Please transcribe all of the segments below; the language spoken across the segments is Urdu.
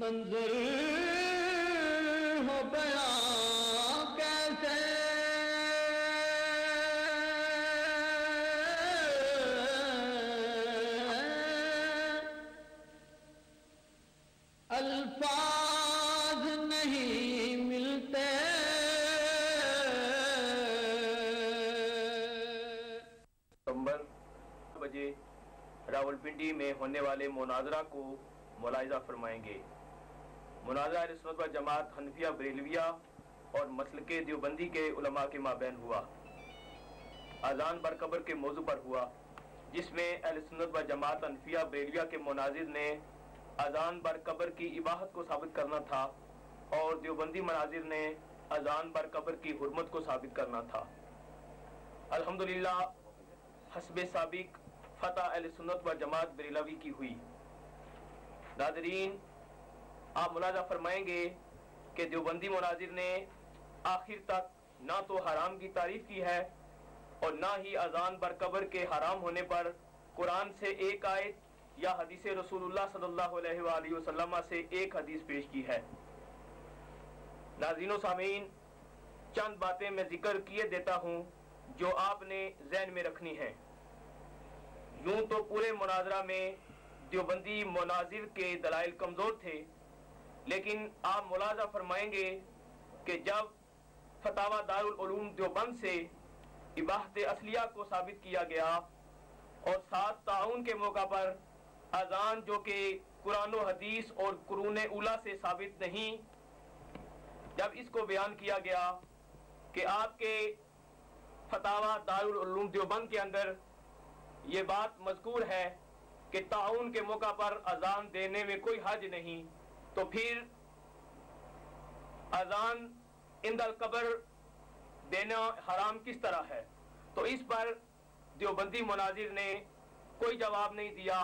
منظر ہو بیان کیسے الفاظ نہیں ملتے ستمبر بجے راولپنڈی میں ہونے والے مناظرہ کو ملاحظہ فرمائیں گے۔ مناظرہ اہل سنت و جماعت حنفیہ بریلویہ اور مسلک دیوبندی کے علماء کے مابین ہوا۔ اذان برقبر کے موضوع پر ہوا، جس میں اہل سنت و جماعت حنفیہ بریلویہ کے مناظر نے اذان برقبر کی اباحت کو ثابت کرنا تھا اور دیوبندی مناظر نے اذان برقبر کی حرمت کو ثابت کرنا تھا۔ الحمدللہ حسب سابق فتح اہل سنت و جماعت بریلوی کی ہوئی۔ ناظرین، آپ ملاحظہ فرمائیں گے کہ دیوبندی مناظر نے آخر تک نہ تو حرام کی تعریف کی ہے اور نہ ہی اذان برقبر کے حرام ہونے پر قرآن سے ایک آیت یا حدیث رسول اللہ صلی اللہ علیہ وآلہ وسلم سے ایک حدیث پیش کی ہے۔ ناظرین و سامعین، چند باتیں میں ذکر کیے دیتا ہوں جو آپ نے ذہن میں رکھنی ہیں۔ یوں تو پورے مناظرہ میں دیوبندی مناظر کے دلائل کمزور تھے، لیکن آپ ملاحظہ فرمائیں گے کہ جب فتاوی دارالعلوم دیوبند سے اباحت اصلیہ کو ثابت کیا گیا اور ساتھ تعاون کے موقع پر اذان جو کہ قرآن و حدیث اور قرون اولیٰ سے ثابت نہیں، جب اس کو بیان کیا گیا کہ آپ کے فتاوی دارالعلوم دیوبند کے اندر یہ بات مذکور ہے کہ تعاون کے موقع پر اذان دینے میں کوئی حرج نہیں، تو پھر اذان عند القبر دینا حرام کس طرح ہے؟ تو اس پر دیوبندی مناظر نے کوئی جواب نہیں دیا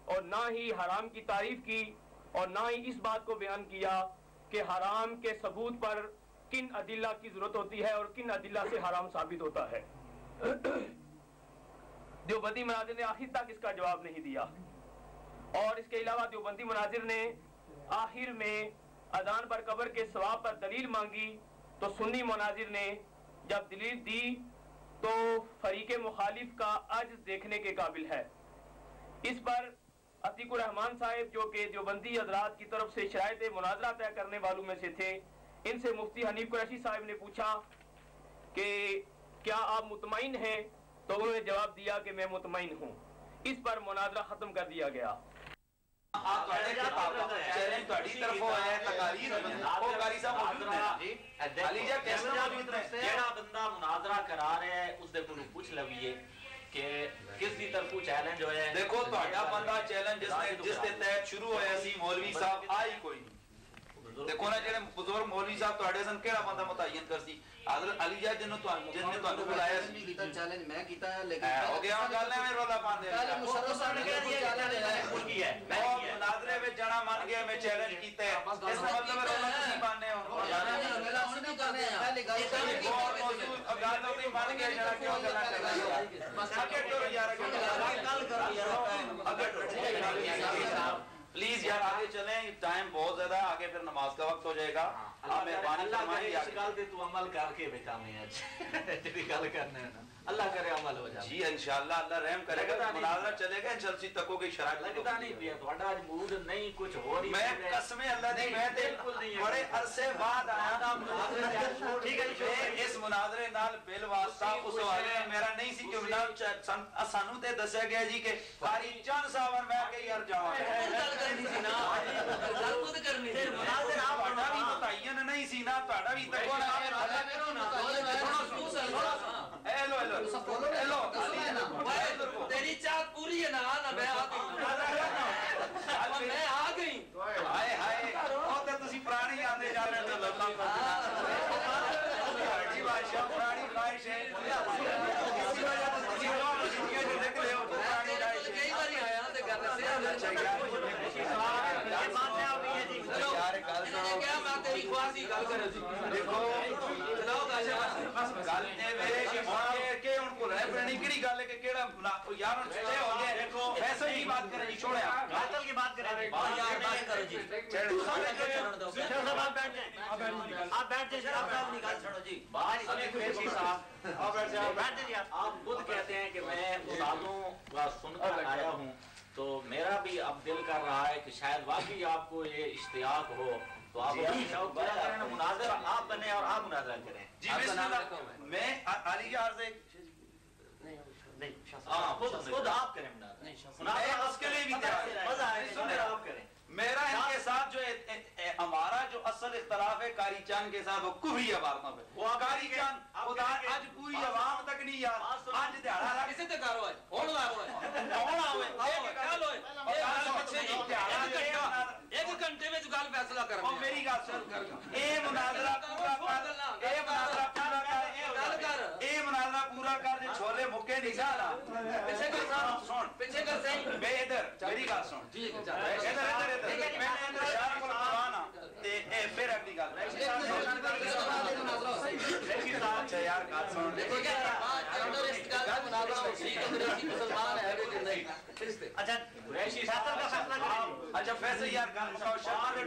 اور نہ ہی حرام کی تعریف کی اور نہ ہی اس بات کو بیان کیا کہ حرام کے ثبوت پر کن ادلہ کی ضرورت ہوتی ہے اور کن ادلہ سے حرام ثابت ہوتا ہے۔ دیوبندی مناظر نے آخر تک اس کا جواب نہیں دیا، اور اس کے علاوہ دیوبندی مناظر نے آخر میں اذان برقبر کے ثواب پر دلیل مانگی، تو سنی مناظر نے جب دلیل دی تو فریق مخالف کا عجز دیکھنے کے قابل ہے۔ اس پر عتیق الرحمان صاحب جو کہ دیوبندی حضرات کی طرف سے شرائط مناظرہ طے کرنے والوں میں سے تھے، ان سے مفتی حنیف قریشی صاحب نے پوچھا کہ کیا آپ مطمئن ہیں؟ تو انہوں نے جواب دیا کہ میں مطمئن ہوں۔ اس پر مناظرہ ختم کر دیا گیا۔ جیڑا بندہ مناظرہ کرا رہا ہے اس دے کو پوچھ لویے کہ کس دی طرفوں چیلنج ہویا ہے۔ دیکھو تہاڈا بندہ چیلنج جس دے تحت شروع ہویا سی مولوی صاحب آئی کوئی نہیں۔ دیکھو نا جڑے بزرگ مولوی صاحب تہاڈے سن کیڑا بندہ متعین کرسی؟ حضرت علی جا جن نے تانوں بلایا سی چیلنج میں کیتا ہے، لیکن ہو گیا گل ہے میرے رولا پاندے پہلے مشرف صاحب نے کہہ دیا چیلنج کی ہے اور مناظرے وچ جانا من گیا میں چیلنج کیتا ہے، اس کا مطلب ہے رولا تسی پانے ہو میرا ہن بھی کرنے ہیں پہلے گل اور موضوع گل تو من گیا جڑا کیوں گلا کر رہا ہے بس اگے ٹر یار گل کرو یار اگے ٹر پلیز یار آگے چلیں، ٹائم بہت زیادہ آگے پھر نماز کا وقت ہو جائے گا۔ آپ مہربانی فرمائیں گے اس گل تے تو عمل کر کے بیٹھا میں اج جڑی گل کرنے نا اللہ کرے عمل ہو جائے۔ جی انشاءاللہ اللہ رحم کرے گا، مناظرہ چلے گا انشاءاللہ تکو کی شرائط لگتا نہیں پیا تہاڈا اج موڈ نہیں کچھ ہو رہی میں قسم اللہ دی میں تے بڑے عرصے بعد آیا ٹھیک ہے اس مناظرے نال بل واسطہ اس والے میرا نہیں سی کہ سانو تے دسیا گیا جی کہ قاری چند صاحب میں کہ یار جاواں گل کرنی سی نا گل خود کرنی سی مناظر آپ بڑا بھی متعین نہیں سی نا تہاڈا بھی تکو ہیلو ہیلو ہیلو تیری چاہت پوری ہے نا میں آ گئی ہائے ہائے او تے تسی پرانی آندے جا رہے تے لوکاں کو ہاں بادشاہ پرانی خواہش ہے اسی وجہ سے تسی لوگ چھٹیاں جو دیکھ رہے ہو پرانی خواہش کئی بار آیا تے گل سے یار گل سنو کیا میں تیری خواہش گل کرے دیکھو گل کہ ہن کو رہ پڑنی کیڑی گل ہے کہ کیڑا یار ہن چھڑے ہو گئے دیکھو فیصل کی بات کریں جی چھوڑیا قاتل کی بات کریں یار بات کرو جی آپ بیٹھ جائیں آپ اپنی گل چھوڑو جی بات قریشی صاحب بیٹھ جائیں آپ خود کہتے ہیں کہ میں استادوں کا سن کر آیا ہوں تو میرا بھی اب دل کر رہا ہے کہ شاید واقعی آپ کو یہ اشتیاق ہو تو آپ مناظرہ آپ بنے اور آپ مناظرہ کریں جی بسم اللہ میں علی عرض خود آپ کریں مناظرہ اس کے لیے بھی تیار مزہ آئے آپ کریں میرا ان کے ساتھ جو ہمارا جو اصل اختلاف ہے قاری چاند کے ساتھ وہ کفری عبارتوں پہ قاری چاند خدا آج پوری عوام تک نہیں یار آج دیہڑا رہا کسے تے کرو ہے ہون ہوئے ایک گھنٹے میں گل فیصلہ کرنا میری گل سن اے مناظرہ پورا کر دے چھولے مکے نہیں جانا پیچھے کر سن پیچھے کر صحیح بے ادھر میری گل سن ٹھیک ہے ادھر میں نے شہر کو لگوانا تے اے پھر اگلی گل ریشی صاحب چھ یار گل سن دیکھو کیا اندر اس گل کا مناظرہ ہو سی کہ ریشی مسلمان ہے کہ نہیں اچھا ریشی صاحب کا فیصلہ کریں اچھا فیصل یار گل مکاؤ شہر گل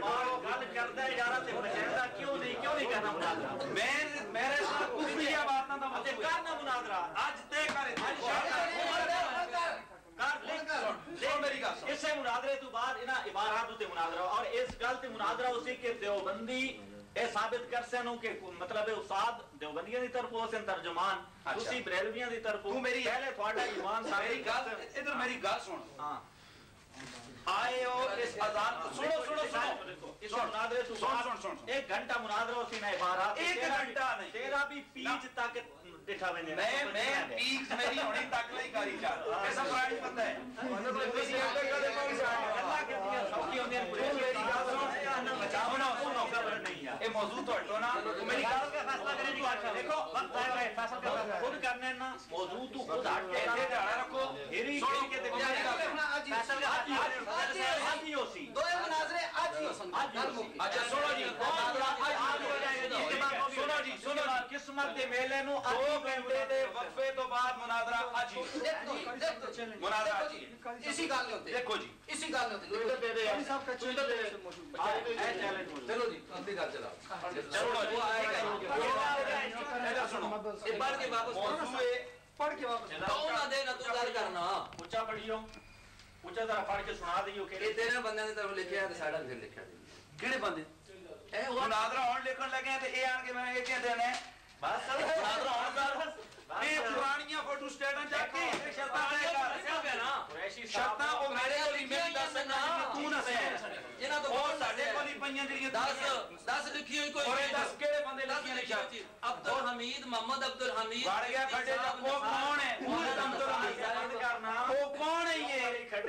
کرتا ہے اجازت مجاہدہ کیوں نہیں کرنا مناظرہ میرے ساتھ کفری بات نہ تھا کرنا مناظرہ آج طے کرے اس سے مناظرے تو بعد انہاں عبارات تے مناظرہ اور اس گل تے مناظرہ اسی کے دیوبندی اے ثابت کر سنو کہ مطلب ہے استاد دیوبندیاں دی طرف سے ترجمان تسی بریلویاں دی طرف پہلے تھوڑا ایمان میری گل ادھر میری گل سن ہاں آئے ہو اس اذان سنو اس مناظرے تو ایک گھنٹہ مناظرہ اسی نے عبارات ایک گھنٹہ نہیں تیرا بھی پیچ تک دکھا ویندے میں پیچ میری ہونی تک نہیں کاری چاہتا ایسا پرانی پتہ ہے اللہ کے دیا سب کی ہوندی ہے میری گل سن بچاونا سنو خبر نہیں ہے اے موضوع تو ہٹو نا میری گل کا فیصلہ کریں جو اچھا دیکھو وقت ہے فیصلہ کا خود کرنے نا موضوع تو خود ہٹ کے دھڑا رکھو سنو کے دیکھو فیصلہ آج ہی ہوسی دو مناظرے آج ہی اچھا سنو جی سنو قسمت دے میلے نو 2 گھنٹے دے وقفے تو بعد مناظرہ اج مناظرہ اج اسی گل ہوتے دیکھو جی اسی گل ہوتے دے دے صاحب کا چلو جی اگلی گل چلاؤ چلو جی سنو یہ پڑھ کے واپس موضوع پڑھ کے واپس کون نہ دے نہ تو گل کرنا اونچا پڑھیو اونچا ذرا پڑھ کے سنا دیو کہ یہ تیرے بندے نے طرف لکھیا ہے تے ساڈا بھی لکھیا ہے کیڑے بندے اے مناظرہ ہون لکھن لگے ہیں تے اے آن کے میں یہ کہندے نے بس مناظرہ ہون کر اے پرانیاں فوٹو سٹیٹاں جا کے شرطاں دے کر شرطاں او میرے کول میں دس سکنا تو نہ سے جنہاں تو اور ساڈے کول ہی پئیاں جڑیاں 10 لکھی ہوئی کوئی اور 10 کیڑے بندے لکھی لکھیا عبد الحمید محمد عبد الحمید بڑھ گیا کھڈے دا وہ کون ہے وہ عبد الحمید کرنا وہ کون ہے یہ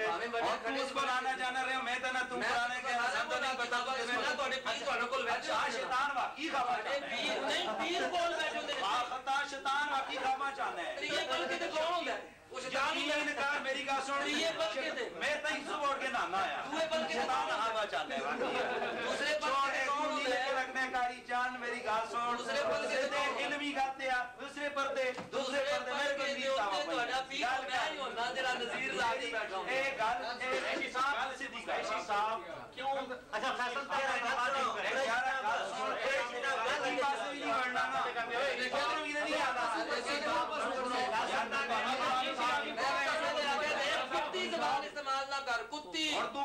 ہمیں بڑے کھڈے اس کو لانا جانا رہے میں تے نہ تم پرانے کے حسن تو نہیں بتا دو میں نہ تواڈے پیر تواڈے کول بیٹھے اچھا شیطان واقعی خبر پیر نہیں پیر کول بیٹھے ہوندے آ خطا شیطان واقعی خبر چاہنا ہے یہ بل کے تے کون ہوندا ہے وہ شیطان ہی یقین کر میری گل سن یہ بل کے تے میں تے اس ووٹ کے نانا آیا دوے بل کے شیطان خبر چاہنا ہے دوسرے بل کے کون ہوندا ہے رکھنے کاری جان میری گل سن دوسرے بل کے تے علمی گاتے آ دوسرے پردے دوسرے میرے کو نہیں ہوتے تواڈا پیر میں ہی ہونا جڑا نذیر لا کے بیٹھا ہوں اے گل ریشی صاحب گل سیدھی کر ریشی صاحب کیوں اچھا فیصل تیرا بات نہیں کرے یار گل سن گل پاس بھی نہیں بڑھنا نا کدھر بھی نہیں آنا کتی زبان استعمال نہ کر کتی اور تو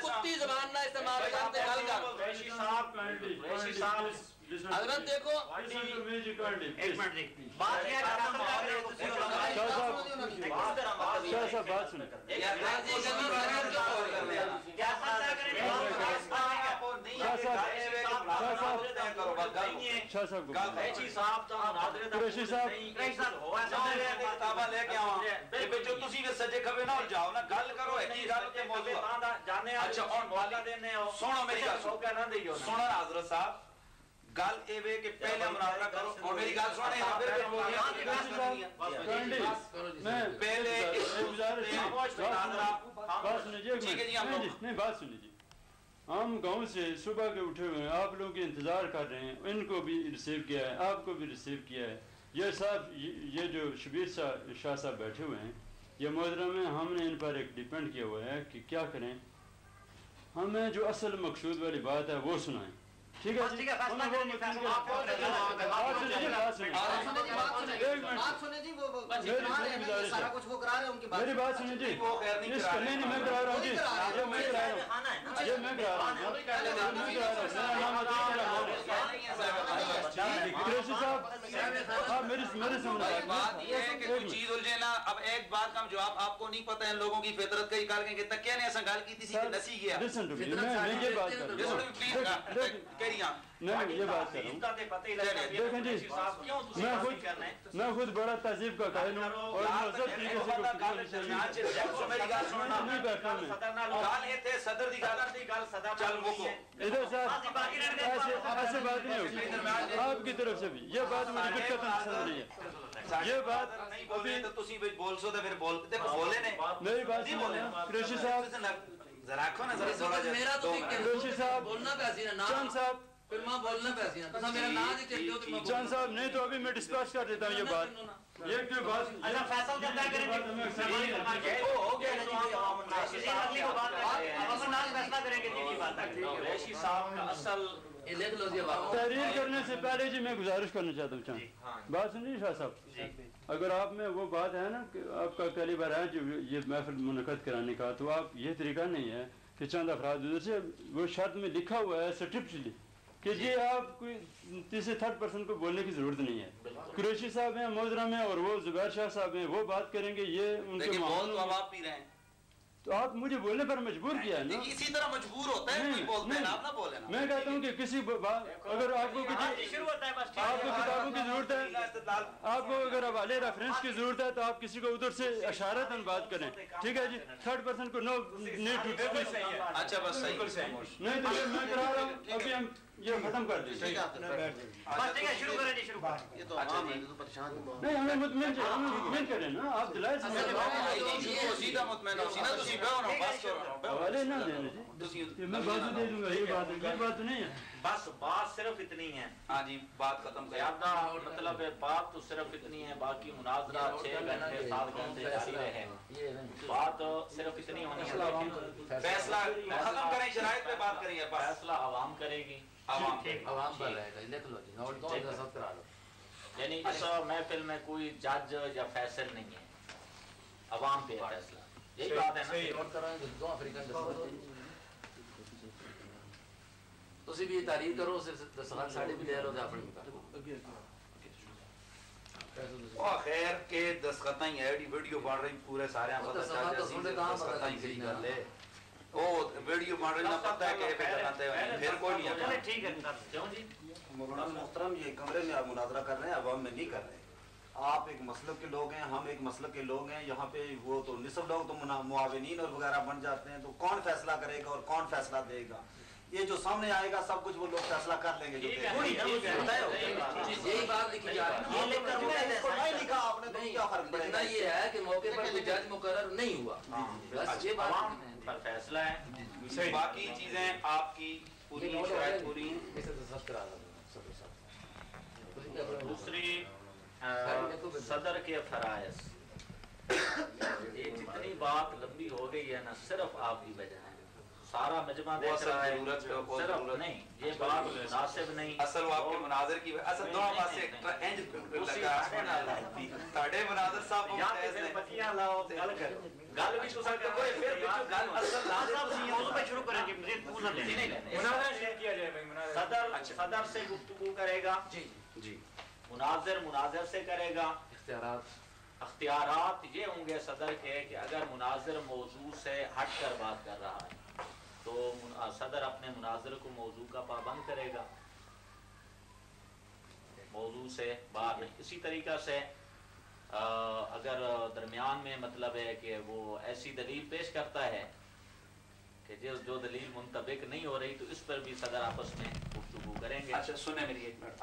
کتی زبان نہ استعمال کر تے گل کر ریشی صاحب حضرت دیکھو ایک منٹ دیکھ بات کیا کرنا بات سنیں سجے کبھی نہ جاؤ نا گل کرو سنو میری گل سنو حضرت صاحب گل اے وے کہ پہلے مناظرہ کرو اور میری گل سنے پہلے بات سنیں جی ہم گاؤں سے صبح کے اٹھے ہوئے ہیں، آپ لوگوں کے انتظار کر رہے ہیں، ان کو بھی ریسیو کیا ہے، آپ کو بھی ریسیو کیا ہے. یہ صاحب یہ جو شبیر شاہ صاحب بیٹھے ہوئے ہیں، یہ محترم میں ہم نے ان پر ایک ڈیپینڈ کیا ہوا ہے کہ کیا کریں. ہمیں جو اصل مقصود والی بات ہے وہ سنائیں. ٹھیک ہے جی، میری بات سنیں جی، نہیں میں کرا رہا ہوں جی، یہ میں کرا رہا ہوں قریشی صاحب آپ میری سمجھ. بات یہ ہے کہ کوئی چیز الجھے نا. اب ایک بات کا جواب آپ کو نہیں پتا ہے، لوگوں کی فطرت کا ہی کار کہ تکیا نے ایسا گال کی تھی کہ نسی گیا. میں یہ بات کر رہا ہوں، نہیں یہ بات کر رہا ہوں. دیکھیں جی، میں خود بڑا تہذیب کا قائل ہوں اور مہذب طریقے سے نہیں بیٹھا میں ادھر صاحب ایسے بات نہیں ہوگی آپ کی طرف سے بھی. یہ بات مجھے دقت پسند نہیں ہے. یہ بات میری بات قریشی صاحب، قریشی صاحب، چند صاحب، چند صاحب نہیں تو ابھی میں ڈسکس کر دیتا ہوں یہ بات. یہ جو بات تحریر کرنے سے پہلے جی میں گزارش کرنا چاہتا ہوں چند بات سنیے شاہ صاحب. اگر آپ میں وہ بات ہے نا کہ آپ کا کیلیبر ہے جو یہ محفل منعقد کرانے کا، تو آپ یہ طریقہ نہیں ہے کہ چند افراد ادھر سے، وہ شرط میں لکھا ہوا ہے اسٹرکٹلی کہ جی آپ کوئی تیسرے تھرڈ پرسن کو بولنے کی ضرورت نہیں ہے. قریشی صاحب ہیں، محترم ہیں، اور وہ زبیر شاہ صاحب ہیں، وہ بات کریں گے. یہ ان کے آپ پی رہے ہیں تو آپ مجھے بولنے پر مجبور کیا ہے نا. اسی طرح مجبور ہوتا ہے کوئی بولتے ہیں آپ نہ بولیں. میں کہتا ہوں کہ کسی اگر آپ کو کتابوں کی ضرورت ہے، آپ کو اگر حوالے ریفرنس کی ضرورت ہے، تو آپ کسی کو ادھر سے اشارتاً بات کریں. ٹھیک ہے جی، تھرڈ پرسن کو نو نیڈ ٹو اسپیک. اچھا بس صحیح نہیں تو میں کرا رہا ہوں، ابھی ہم یہ ختم کر دیں. نہیں ہمیں مطمئن کریں نا، آپ دلائل سے سیدھا مطمئن ہو سینا تسی بیو نو بس کرو حوالے نہ دینا جی، میں بازو دے دوں گا. یہ بات نہیں ہے، بس بات صرف اتنی ہے. ہاں جی بات ختم کر زیادہ مطلب ہے، بات تو صرف اتنی ہے. باقی مناظرہ 6 گھنٹے 7 گھنٹے جاری رہے، بات صرف اتنی ہونی ہے. فیصلہ ختم کریں، شرائط پہ بات کریں. فیصلہ عوام کرے گی. عوام پر رہے گا. لکھ لو جی، نوٹ دو دستخط کرا لو. یعنی اس محفل میں کوئی جج یا فیصل نہیں ہے، عوام پہ فیصلہ. یہی بات ہے نا. نوٹ کرائیں تو دو افریقن دستخط تسی بھی تعریف کرو، صرف دستخط ساڑھے بھی لے لو تو اپنے خیر کے دستخطاں ہی ہے. ویڈیو بن رہی پورے سارے دستخطاں ہی صحیح کر لے. وہ ویڈیو بن رہی نہ پتہ ہے کہ پہ کرتے ہیں پھر کوئی نہیں ہے. ٹھیک ہے کیوں جی مولانا محترم، یہ کمرے میں آپ مناظرہ کر رہے ہیں، عوام میں نہیں کر رہے. آپ ایک مسلک کے لوگ ہیں، ہم ایک مسلک کے لوگ ہیں. یہاں پہ وہ تو نصف لوگ تو معاونین اور وغیرہ بن جاتے ہیں. تو کون فیصلہ کرے گا اور کون فیصلہ دے گا؟ یہ جو سامنے آئے گا سب کچھ وہ لوگ فیصلہ کر لیں گے. یہی بات لکھی جا رہی نہیں لکھا آپ نے تو کیا فرق پڑے گا؟ یہ ہے کہ موقع پر کوئی جج مقرر نہیں ہوا، بس یہ بات پر فیصلہ ہے. باقی چیزیں آپ کی پوری شرائط پوری. دوسری صدر کے فرائض، یہ جتنی بات لمبی ہو گئی ہے نا، صرف آپ کی وجہ ہے. سارا مجمع دیکھ رہا ہے، صرف نہیں یہ بات مناسب نہیں. اصل وہ آپ کے مناظر کی اصل دو پاسے انج لگا تاڑے مناظر صاحب یا پھر بچیاں لاؤ گل کرو. گل بھی تسا کرو پھر گل اصل لازم موضوع پہ شروع کریں گے. مزید پوزر مناظر شروع کیا جائے بھائی. صدر سے گفتگو کرے گا جی، مناظر سے کرے گا. اختیارات یہ ہوں گے صدر کے کہ اگر مناظر موضوع سے ہٹ کر بات کر رہا ہے تو صدر اپنے مناظر کو موضوع کا پابند کرے گا، موضوع سے باہر نہیں. اسی طریقہ سے اگر درمیان میں مطلب ہے کہ وہ ایسی دلیل پیش کرتا ہے کہ جو دلیل منطبق نہیں ہو رہی، تو اس پر بھی صدر آپس میں گفتگو کریں گے. اچھا سنیں میری ایک منٹ.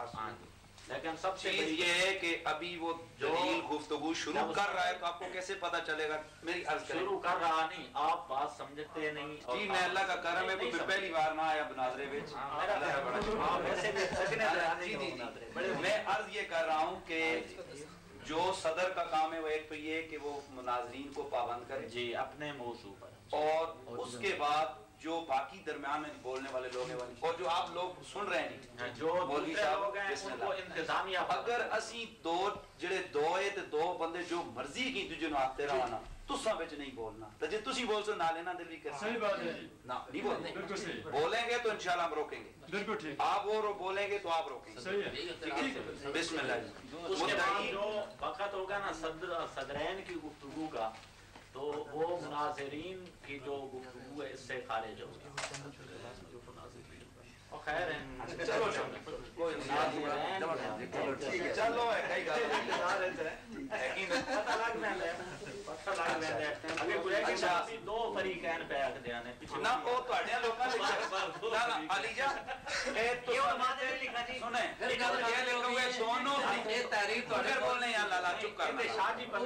لیکن سب سے چیز یہ ہے کہ ابھی وہ دلیل گفتگو شروع کر رہا ہے تو آپ کو کیسے پتا چلے گا؟ میری عرض کریں. شروع کر رہا نہیں، آپ بات سمجھتے نہیں. جی میں اللہ کا کرم ہے کوئی پہلی بار نہ آیا مناظرے وچ. میں عرض یہ کر رہا ہوں کہ جو صدر کا کام ہے وہ ایک تو یہ کہ وہ مناظرین کو پابند کرے جی اپنے موضوع پر، اور اس کے بعد جو باقی درمیان میں بولنے والے لوگ ہیں اور جو آپ لوگ سن رہے ہیں جو مولوی لوگ ہیں بسم ان اللہ. کو انتظامیہ اگر اسی دو جڑے دو ہے تے دو بندے جو مرضی کی دجے نو آتے رہنا تساں وچ نہیں بولنا تے جے تسی بول سو نہ لینا دل بھی کر صحیح بات ہے جی. نہ نہیں بولتے. بالکل صحیح. بولیں گے تو انشاءاللہ ہم روکیں گے. بالکل ٹھیک. آپ وہ بولیں گے تو آپ روکیں گے. صحیح ہے. بسم اللہ جی. اس کے بعد جو وقت ہوگا نا صدرین کی گفتگو کا تو وہ مناظرین کی جو گفتگو ہے اس سے خارج ہوگا. خیر ہے چلو کوئی چلو ہے کئی گل دو فریقین پہ آکھ دیانے نہ او تواڈیاں لوکاں دے نہ نہ علی جان اے تو سنیں یہ لکھو گے دونوں یہ تحریر اگر بولنے یا لالا چپ کر شاہ جی پر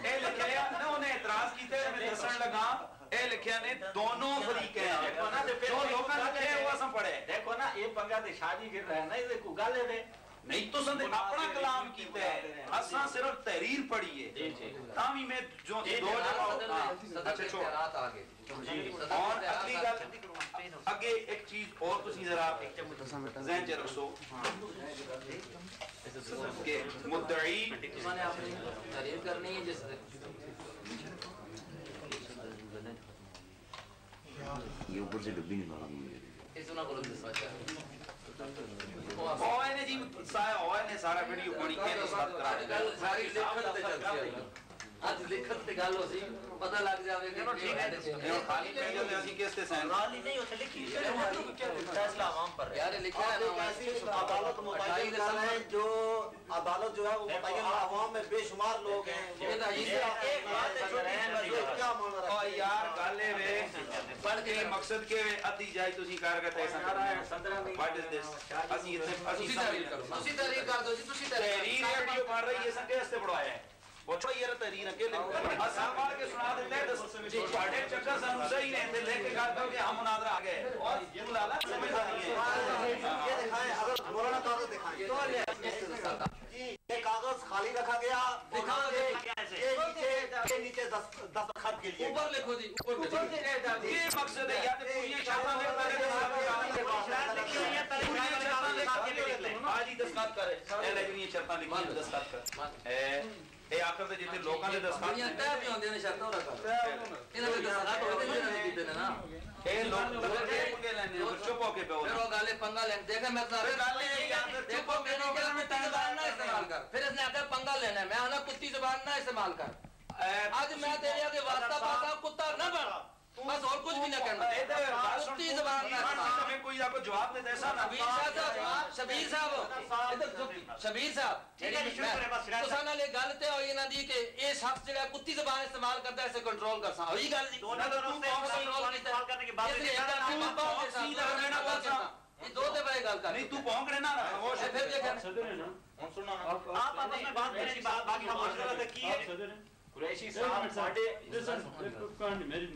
اے لکھیا نہ انہیں اعتراض کیتے میں دسن لگا اے لکھیا نے دونوں فریق ہیں جو لوکاں لکھے وہ اساں پڑھے. دیکھو نا یہ پنگا تے شاہ جی گر رہا ہے نا یہ کو گل ہے نہیں تو سن اپنا کلام کیتا ہے اساں صرف تحریر پڑھی ہے تاوی میں جو دو جگہ اچھا چھوڑ اور اگلی گل اگے ایک چیز اور تسی ذرا ذہن چ رکھو کہ مدعی تحریر کرنی ہے جس یہ اوپر سے ڈبی نہیں مارا اس نہ بولو دس بچا اوئے نے جی اوئے نے سارا ویڈیو بنی کے اس بات کرا گل ساری لکھت تے چلتی ہے اج لکھت تے گل ہو سی پتہ لگ جاوے کہ ٹھیک ہے خالی پہلے تے اسی کس تے سائن خالی نہیں ہوتے لکھی فیصلہ عوام پر ہے. یار لکھا ہے نا ایسی عدالت متعین ہے جو عدالت جو ہے وہ متعین عوام میں بے شمار لوگ ہیں. یہ تو ایک بات ہے چھوٹی کیا مانا رہا او یار گل اے وے پڑھ کے مقصد کے ادھی جائی تسی کار کرتے ایسا واٹ از دس اسی تسی تحریر کرو تسی تحریر کر دو جی تسی تحریر ویڈیو بن رہی ہے سن کے استے پڑھوایا ہے پوچھو یہ تحریر اکیلے اساں مار کے سنا دیتے ہیں دس چھاڑے چکر سن صحیح نہیں تے لے کے گل کر کے ہم مناظرہ آ گئے اور یہ ملالا سمجھا نہیں ہے. یہ دکھائیں اگر مولانا کاغذ دکھائیں جی یہ کاغذ خالی رکھا گیا دکھا دے یہ نیچے دستخط کے لیے اوپر لکھو جی اوپر لکھو یہ مقصد ہے یا تے پوری شرطاں لکھ آج ہی دستخط کرے اے لیکن شرطاں لکھی دستخط کر اے آخر تے جتے لوکاں دے دستخط یہ ٹیپ نہیں ہوندے نے شرطاں رکھا انہاں دے دستخط ہوندے نے نہیں کیتے نا اے لوگ پنگے لینے چپ ہو کے پہ پھر وہ گالے پنگا لین دیکھا میں سارے دیکھو میں نے کہا میں تیز زبان نہ استعمال کر پھر اس نے آگے پنگا لینا ہے میں آنا کتی زبان نہ استعمال کر آج میں تیرے آگے واسطہ پاتا کتا نہ بڑھا بس اور کچھ بھی نہ کرنا کتی زبان نہ استعمال میں کوئی آپ کو جواب دے ایسا شبیر صاحب تو سانا لے گل تے ہوئی نہ دی کہ اے شخص جڑا کتی زبان استعمال کرتا ہے اسے کنٹرول کر سا ہوئی گل دی استعمال کرنے کے بعد دو تے بڑے گل کر نہیں تو پونکڑے نہ خاموش ہے پھر دیکھیں صدر ہے نا ہن سننا آپ آپس میں بات کریں باقی خاموش رہتے کی ہے صدر ہیں قریشی صاحب ساڈے کہانی میری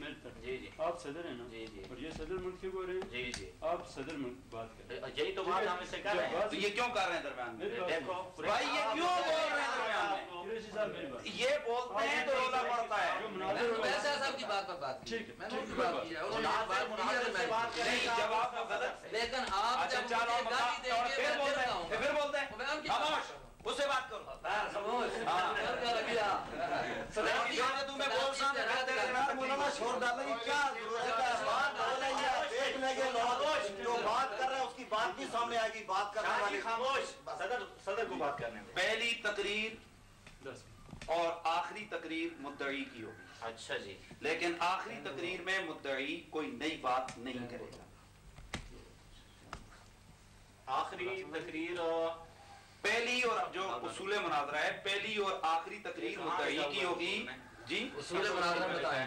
جی جی آپ صدر ہیں نا جی جی اور یہ صدر ملک کے بول رہے ہیں جی جی آپ صدر ملک بات کریں یہی تو بات ہم اس سے کر رہے ہیں تو یہ کیوں کر رہے ہیں درمیان میں دیکھو بھائی یہ کیوں بول رہے ہیں درمیان میں قریشی صاحب میری بات یہ بولتے ہیں تو رولا پڑتا ہے جو مناظر ہو ویسا صاحب کی بات پر بات کی ٹھیک ہے میں نے ان کی بات کی ہے انہوں نے مناظر سے بات کریں نہیں جواب تو غلط ہے لیکن آپ اچھا جب چلو مجھے گالی دیں گے پھر میں بولتے پھر ہیں پھر بولتے ہیں میں ان کی خاموش اس سے بات کرو خاموش کر کر رکھیا صدر جو میں تمہیں بول سا میں تیرے نال مولانا شور ڈالنے کی کیا ضرورت ہے بات ہو رہی ہے دیکھ لیں گے لوگ جو بات کر رہے ہیں اس کی بات بھی سامنے آئے گی بات کرنے والی خاموش صدر کو بات کرنے دیں پہلی تقریر اور آخری تقریر مدعی کی ہوگی اچھا جی لیکن آخری تقریر میں مدعی کوئی نئی بات نہیں کرے گا آخری تقریر پہلی اور جو اصول مناظرہ ہے پہلی اور آخری تقریر مدعی کی ہوگی جی اصول مناظرہ بتائیں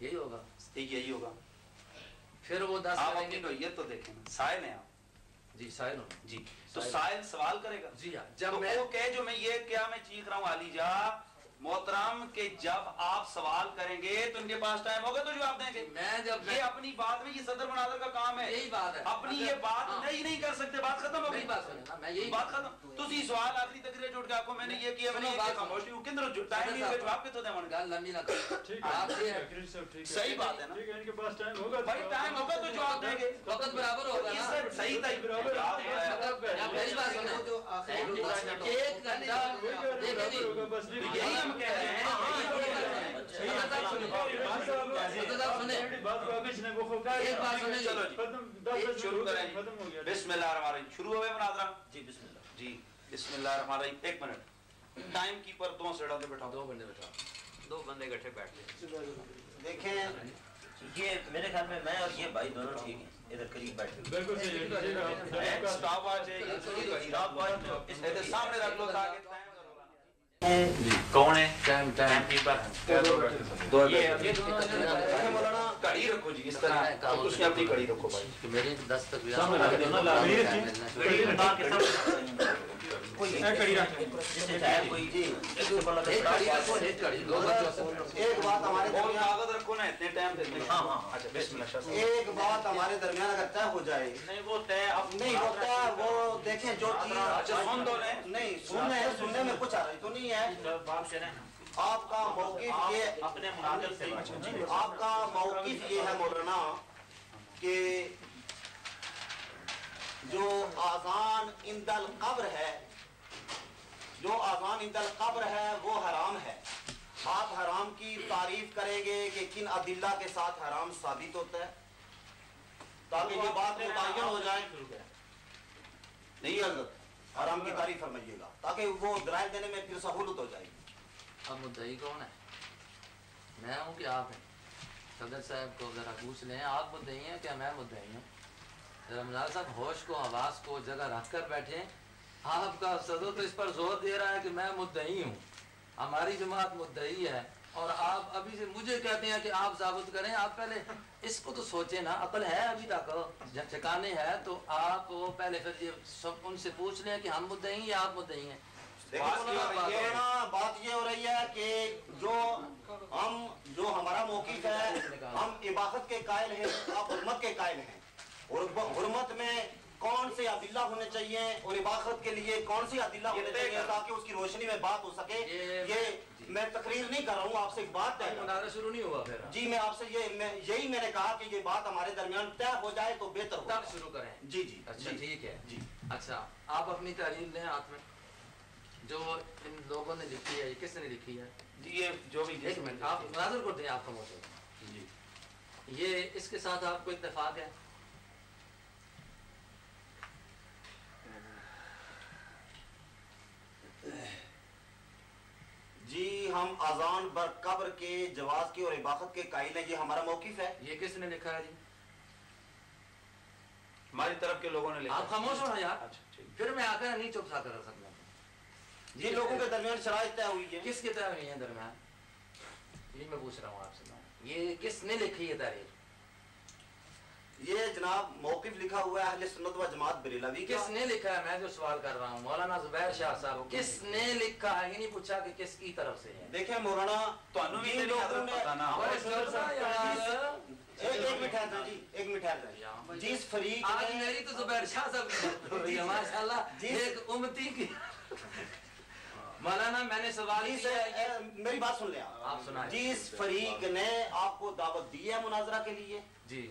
یہی ہوگا یہی ہوگا. پھر وہ 10 آپ کریں اپنی گے. نوعیت تو دیکھیں نا, سائل ہیں آپ. جی سائل ہوں. جی تو سائل سوال کرے گا. جی ہاں. جب میں وہ کہے جو میں یہ کیا میں چیخ رہا ہوں علی جا محترم کہ جب آپ سوال کریں گے تو ان کے پاس ٹائم ہوگا تو جواب دیں گے. میں جب یہ اپنی بات میں, یہ صدر مناظر کا کام ہے, یہی بات ہے, اپنی یہ بات نہیں کر سکتے, بات ختم ہو گئی. بات سنیں نا, میں یہی بات ختم. تسی سوال آخری تقریر جوڑ کے آپ کو میں نے یہ کیا, میں نے یہ خاموشی ہوں کندر ٹائم نہیں ہوگا جواب کتوں دیں من گل لمبی نہ کرو. آپ سے صحیح بات ہے نا, ان کے پاس ٹائم ہوگا, بھائی ٹائم ہوگا تو جواب دیں گے. وقت برابر ہوگا نا. صحیح تھا میری بات سنیں, 1 گھنٹہ دیکھیں جی, یہی ہم کہہ رہے ہیں. شروع کریں. بسم اللہ الرحمن الرحیم. شروع ہوئے مناظرہ. جی بسم اللہ. جی بسم اللہ الرحمن الرحیم. 1 منٹ ٹائم کیپر 2 سیڑھوں پہ بیٹھا. 2 بندے بیٹھا, 2 بندے اکٹھے بیٹھ لیں. دیکھیں یہ میرے خیال میں اور یہ بھائی دونوں ٹھیک ہیں, ادھر قریب بیٹھے. بالکل صحیح. سٹاپ واچ ہے, سامنے رکھ لو تاکہ کون ہے ٹائم کیپر. مولانا کڑی رکھو جی اس طرح, اس نے اپنی کڑی رکھو بھائی. میری 10 تک ایک بات ہمارے کاغذ رکھو نا اتنے ٹائم تک. ایک بات ہمارے درمیان اگر طے ہو جائے, نہیں وہ طے اب نہیں ہوتا ہے وہ, دیکھیں جو چیز سن دو نہیں سننے میں کچھ آ رہی تو نہیں ہے. آپ کا موقف یہ, اپنے مناظر سے آپ کا موقف یہ ہے مولانا کہ جو آذان عند القبر ہے, جو آذان عند القبر ہے وہ حرام ہے. آپ حرام کی تعریف کریں گے کہ کن ادلہ کے ساتھ حرام ثابت ہوتا ہے تاکہ یہ بات متعین ہو جائے. نہیں حضرت حرام کی تعریف فرمائیے گا تاکہ وہ دلائل دینے میں پھر سہولت ہو جائے گی. اب مدعی کون ہے؟ میں ہوں کہ آپ ہیں؟ صدر صاحب کو ذرا پوچھ لیں, آپ مدعی ہیں کیا میں مدعی ہوں؟ ذرا مناظر صاحب ہوش کو حواس کو جگہ رکھ کر بیٹھیں. آپ کا صدر تو اس پر زور دے رہا ہے کہ میں مدعی ہوں, ہماری جماعت مدعی ہے, اور آپ ابھی سے مجھے کہتے ہیں کہ آپ ثابت کریں. آپ پہلے اس کو تو سوچیں نا, عقل ہے ابھی تک, جب ٹھکانے ہے تو آپ پہلے پھر یہ سب ان سے پوچھ لیں کہ ہم مدعی ہیں یا آپ مدعی ہیں. بات یہ ہو رہی ہے کہ جو ہمارا موقف ہے, ہم اباحت کے قائل ہیں, آپ حرمت کے قائل ہیں, اور حرمت میں کون سے ادلہ ہونے چاہیے اور اباحت کے لیے کون سی ادلہ ہونے چاہیے تاکہ اس کی روشنی میں بات ہو سکے. یہ میں تقریر نہیں کر رہا ہوں, آپ سے ایک بات ہے. مناظرہ شروع نہیں ہوا پھر. جی میں آپ سے یہی میں نے کہا کہ یہ بات ہمارے درمیان طے ہو جائے تو بہتر ہو. تب شروع کریں. جی جی اچھا ٹھیک ہے. جی اچھا آپ اپنی تحریر لیں ہاتھ میں, جو ان لوگوں نے لکھی ہے. یہ کس نے لکھی ہے؟ جی یہ جو بھی, ایک منٹ آپ مناظر کو دیں, آپ کا موضوع جی یہ اس کے ساتھ آپ کو اتفاق ہے؟ جی ہم اذان بر قبر کے جواز کے اور اباحت کے قائل ہیں, یہ ہمارا موقف ہے. یہ کس نے لکھا ہے جی؟ ہماری طرف کے لوگوں نے لکھا. آپ خاموش ہونا یار, اچھا ٹھیک. پھر میں آ کر نہیں چپ سا کر سکتا. یہ لوگوں کے درمیان شرائط طے ہوئی ہے. کس کے طے ہوئی ہیں درمیان؟ یہ میں پوچھ رہا ہوں آپ سے, یہ کس نے لکھی ہے تحریر؟ یہ جناب موقف لکھا ہوا ہے اہل سنت و جماعت بریلوی کا. کس نے لکھا ہے؟ میں جو سوال کر رہا ہوں مولانا زبیر شاہ صاحب, کس نے لکھا ہے؟ یہ نہیں پوچھا کہ کس کی طرف سے ہے. دیکھیں مولانا تانوں بھی نہیں حضرت پتہ نا. ایک منٹ ہے جی, ایک منٹ ہے. جس فریق آج میری تو زبیر شاہ صاحب کی ماشاءاللہ ایک امتی کی. مولانا میں نے سوال ہی سے, میری بات سن لیں آپ سنائیں. جس فریق نے آپ کو دعوت دی ہے مناظرہ کے لیے, جی,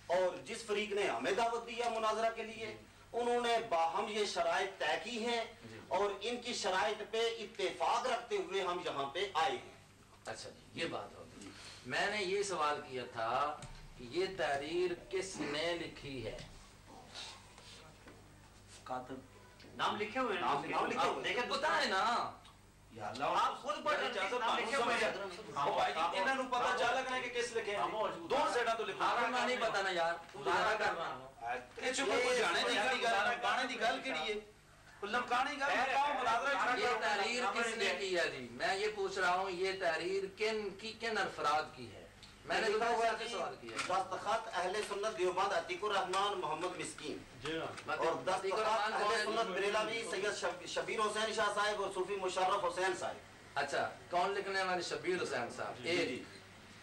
اور جس فریق نے ہمیں دعوت دی ہے مناظرہ کے لیے, انہوں نے باہم یہ شرائط طے کی ہیں اور ان کی شرائط پہ اتفاق رکھتے ہوئے ہم یہاں پہ آئے ہیں. اچھا جی, یہ بات ہوگی. میں نے یہ سوال کیا تھا کہ یہ تحریر کس نے لکھی ہے؟ کاتب نام لکھے ہوئے ہیں, دیکھیں بتائیں نا. آپ خود پڑھ رہے ہیں, نام لکھے ہوئے ہیں. بھائی جی انہوں نے پتہ چل لگنا ہے کہ کس لکھے ہیں. 2 سیڑھا تو لکھا. آپ میں نہیں پتا نا یار, مظاہرہ کر رہا ہوں. یہ چکو کو جانے دی گل گانے دی گل کیڑی ہے, لمکانے گل مکاؤ مناظرہ. یہ تحریر کس نے کی ہے جی؟ میں یہ پوچھ رہا ہوں یہ تحریر کن الفراد کی ہے؟ میں نے لکھا ہوا ہے سوال کیا دستخط اہل سنت دیوبند عتیق الرحمان محمد مسکین اور دستخط اہل سنت بریلوی سید شبیر حسین شاہ صاحب اور صوفی مشرف حسین صاحب. اچھا کون لکھنے والے؟ شبیر حسین صاحب.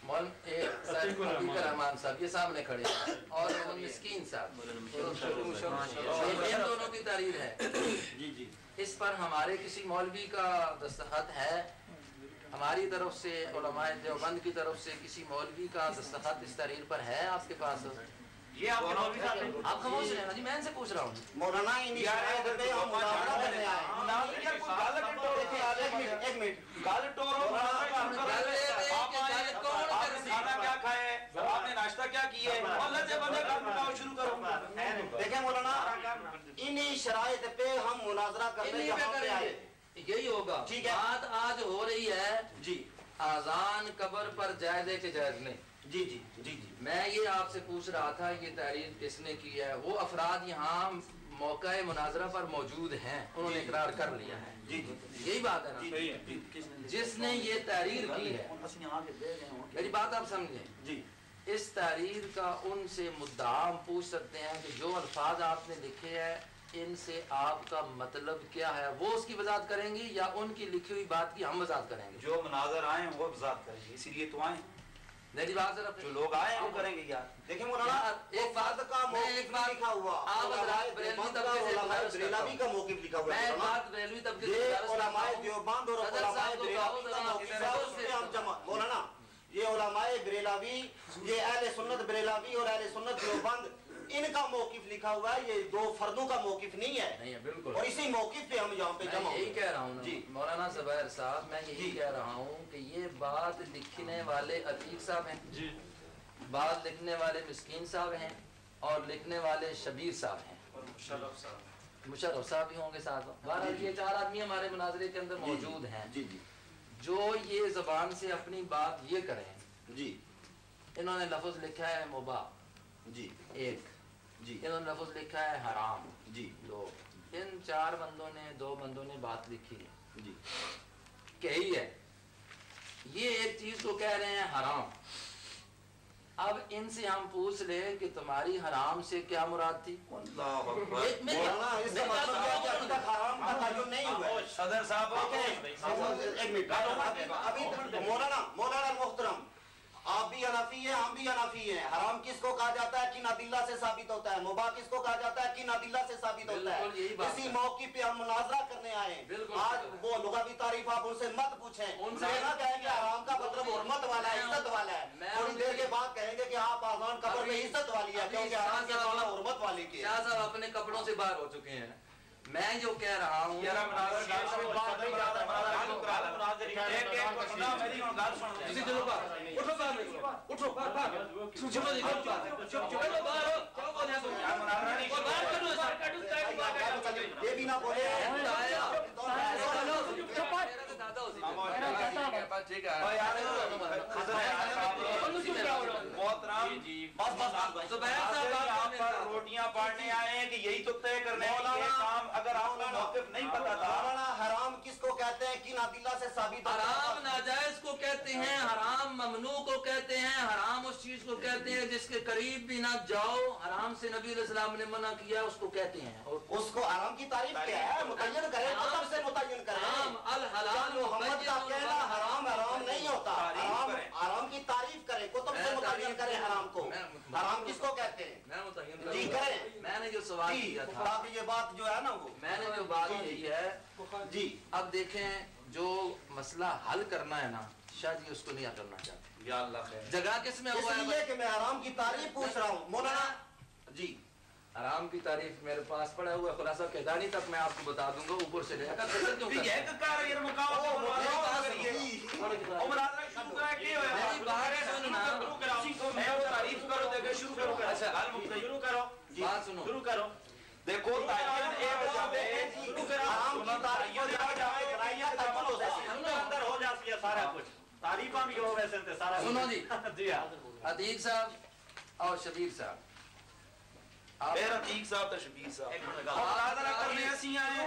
عتیق الرحمان صاحب یہ سامنے کھڑے ہیں اور مسکین صاحب ان دونوں کی تحریر ہے. جی جی اس پر ہمارے کسی مولوی کا دستخط ہے؟ ہماری طرف سے علماء دیوبند کی طرف سے کسی مولوی کا دستخط اس تحریر پر ہے آپ کے پاس؟ یہ آپ کے مولوی صاحب آپ خاموش رہے ہیں جی، میں ان سے پوچھ رہا ہوں. مولانا انہی شرائط پہ ہم مناظرہ کرنے آئے ہیں. مناظرہ کوئی گل ٹورو ایک منٹ گل ٹورو آپ نے کھانا کیا کھایا ہے، آپ نے ناشتہ کیا کیا ہے، اللہ سے بندے گل مکاؤ شروع کرو. دیکھیں مولانا انہی شرائط پہ ہم مناظرہ کرنے یہاں پہ آئے. یہی ہوگا. بات آج ہو رہی ہے جی آذان قبر پر جائز ہے کہ جائز نہیں. جی جی جی جی میں یہ آپ سے پوچھ رہا تھا یہ تحریر کس نے کی ہے؟ وہ افراد یہاں موقع مناظرہ پر موجود ہیں، انہوں نے اقرار کر لیا ہے. جی جی یہی بات ہے نا. جس نے یہ تحریر کی ہے، میری بات آپ سمجھیں، جی اس تحریر کا ان سے مدعا ہم پوچھ سکتے ہیں کہ جو الفاظ آپ نے لکھے ہیں ان سے آپ کا مطلب کیا ہے؟ وہ اس کی وضاحت کریں گی یا ان کی لکھی ہوئی بات کی ہم وضاحت کریں گے؟ جو مناظر آئے ہیں وہ وضاحت کریں گے، اسی لیے تو آئے. میری بات ذرا جو لوگ آئے ہیں وہ کریں گے یار. دیکھیں مولانا ایک بات کا موقف لکھا ہوا، آپ حضرات بریلوی طبقے سے بریلوی کا موقف لکھا ہوا میں ہے. ایک بات بریلوی طبقے سے یہ علماء دیوبند اور علماء بریلوی کا موقف ہے، اس پہ ہم جمع مولانا یہ علماء بریلوی، یہ اہل سنت بریلوی اور اہل سنت دیوبند ان کا موقف لکھا ہوا ہے، یہ دو فردوں کا موقف نہیں ہے. بالکل. اور اسی موقف پہ ہم یہاں پہ جمع یہی کہہ رہا ہوں جی مولانا زبیر صاحب، میں یہی کہہ رہا ہوں کہ یہ بات لکھنے والے عتیق صاحب ہیں جی، بات لکھنے والے مسکین صاحب ہیں اور لکھنے والے شبیر صاحب ہیں، مشرف صاحب بھی ہوں گے ساتھ. بہرحال یہ 4 آدمی ہمارے مناظرے کے اندر موجود ہیں جی جی جو یہ زبان سے اپنی بات یہ کریں. جی انہوں نے لفظ لکھا ہے مباح جی ایک، جی انہوں نے لفظ لکھا ہے حرام. جی لوگ ان 4 بندوں نے 2 بندوں نے بات لکھی ہے جی کہی ہے، یہ ایک چیز کو کہہ رہے ہیں حرام. اب ان سے ہم پوچھ لیں کہ تمہاری حرام سے کیا مراد تھی؟ اللہ اکبر. مولانا اس کا مطلب ہے کہ ابھی تک حرام کا تعین نہیں ہوا ہے. صدر صاحب ایک منٹ ابھی مولانا محترم، آپ بھی حنفی ہیں ہم بھی حنفی ہیں. حرام کس کو کہا جاتا ہے؟ کن ادلہ سے ثابت ہوتا ہے. مباح کس کو کہا جاتا ہے؟ کن ادلہ سے ثابت ہوتا ہے. اسی موقع پہ ہم مناظرہ کرنے آئے ہیں. آج وہ لغوی تعریف آپ ان سے مت پوچھیں، ان سے نہ کہیں کہ حرام کا مطلب حرمت والا ہے، عزت والا ہے. تھوڑی دیر کے بعد کہیں گے کہ آپ آذان قبر میں عزت والی ہے، کیونکہ حرام کے معنی حرمت والی کی ہے. شاہ صاحب اپنے کپڑوں سے باہر ہو چکے ہیں. میں جو کہہ رہا ہوں یہ بھی نہ بولے. روٹیاں پاڑنے آئے ہیں کہ یہی تو طے کرنے کام. اگر آپ کو موقف نہیں پتا تھا حرام کس کو کہتے ہیں؟ کن ادلہ سے ثابت ہوتا ہے؟ حرام ناجائز کو کہتے ہیں، حرام ممنوع کو کہتے ہیں، حرام اس چیز کو کہتے ہیں جس کے قریب بھی نہ جاؤ. حرام سے نبی علیہ السلام نے منع کیا اس کو کہتے ہیں. اس کو حرام کی تعریف کیا ہے؟ متعین کریں، مطلب سے متعین کریں. الحلال محمد کا کہنا حرام حرام نہیں ہوتا. حرام کی تعریف کریں، کتب سے متعین کریں حرام کو. حرام کس کو کہتے ہیں؟ میں متعین جی کریں. میں نے جو سوال کیا تھا یہ بات جو ہے نا وہ میں نے جو بات یہی ہے جی. اب دیکھیں جو مسئلہ حل کرنا ہے نا شاہ جی اس کو نہیں حل کرنا چاہتے. یا اللہ خیر. جگہ کس میں اس ہوا لیے ہے کہ میں حرام کی تعریف پوچھ رہا ہوں مولانا جی. حرام کی تعریف میرے پاس پڑا ہوا ہے، خلاصہ کہدانی تک میں آپ کو بتا دوں گا اوپر سے لے کر بات سنو. دیکھو سنو جی عتیق صاحب اور شبیر صاحب میرا عتیق صاحب تو شبیر صاحب مناظرہ کرنے ایسی آئے ہیں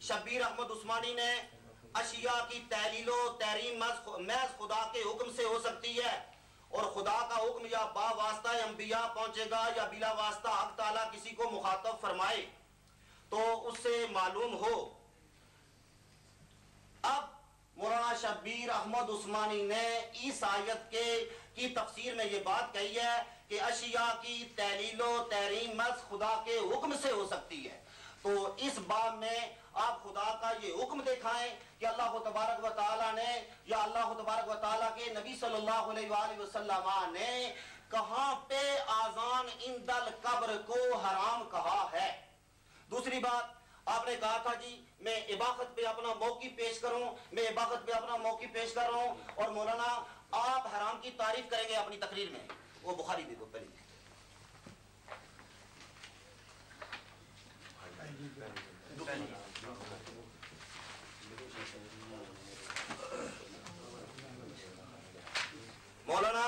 شبیر احمد عثمانی نے اشیاء کی تحلیل و تحریم محض خدا کے حکم سے ہو سکتی ہے، اور خدا کا حکم یا با واسطہ انبیاء پہنچے گا یا بلا واسطہ حق تعالیٰ کسی کو مخاطب فرمائے تو اس سے معلوم ہو۔ اب مولانا شبیر احمد عثمانی نے اس آیت کی تفسیر میں یہ بات کہی ہے کہ اشیاء کی تحلیل و تحریم محض خدا کے حکم سے ہو سکتی ہے، تو اس باب میں آپ خدا کا یہ حکم دکھائیں کہ اللہ تبارک و تعالیٰ نے یا اللہ تبارک و تعالیٰ کے نبی صلی اللہ علیہ وآلہ وسلم نے کہاں پہ آذان عند القبر کو حرام کہا ہے۔ دوسری بات آپ نے کہا تھا جی میں اباحت پہ اپنا موقف پیش کروں، میں اباحت پہ اپنا موقف پیش کر رہا ہوں، اور مولانا آپ حرام کی تعریف کریں گے اپنی تقریر میں، وہ بخاری دے دو پہلے۔ مولانا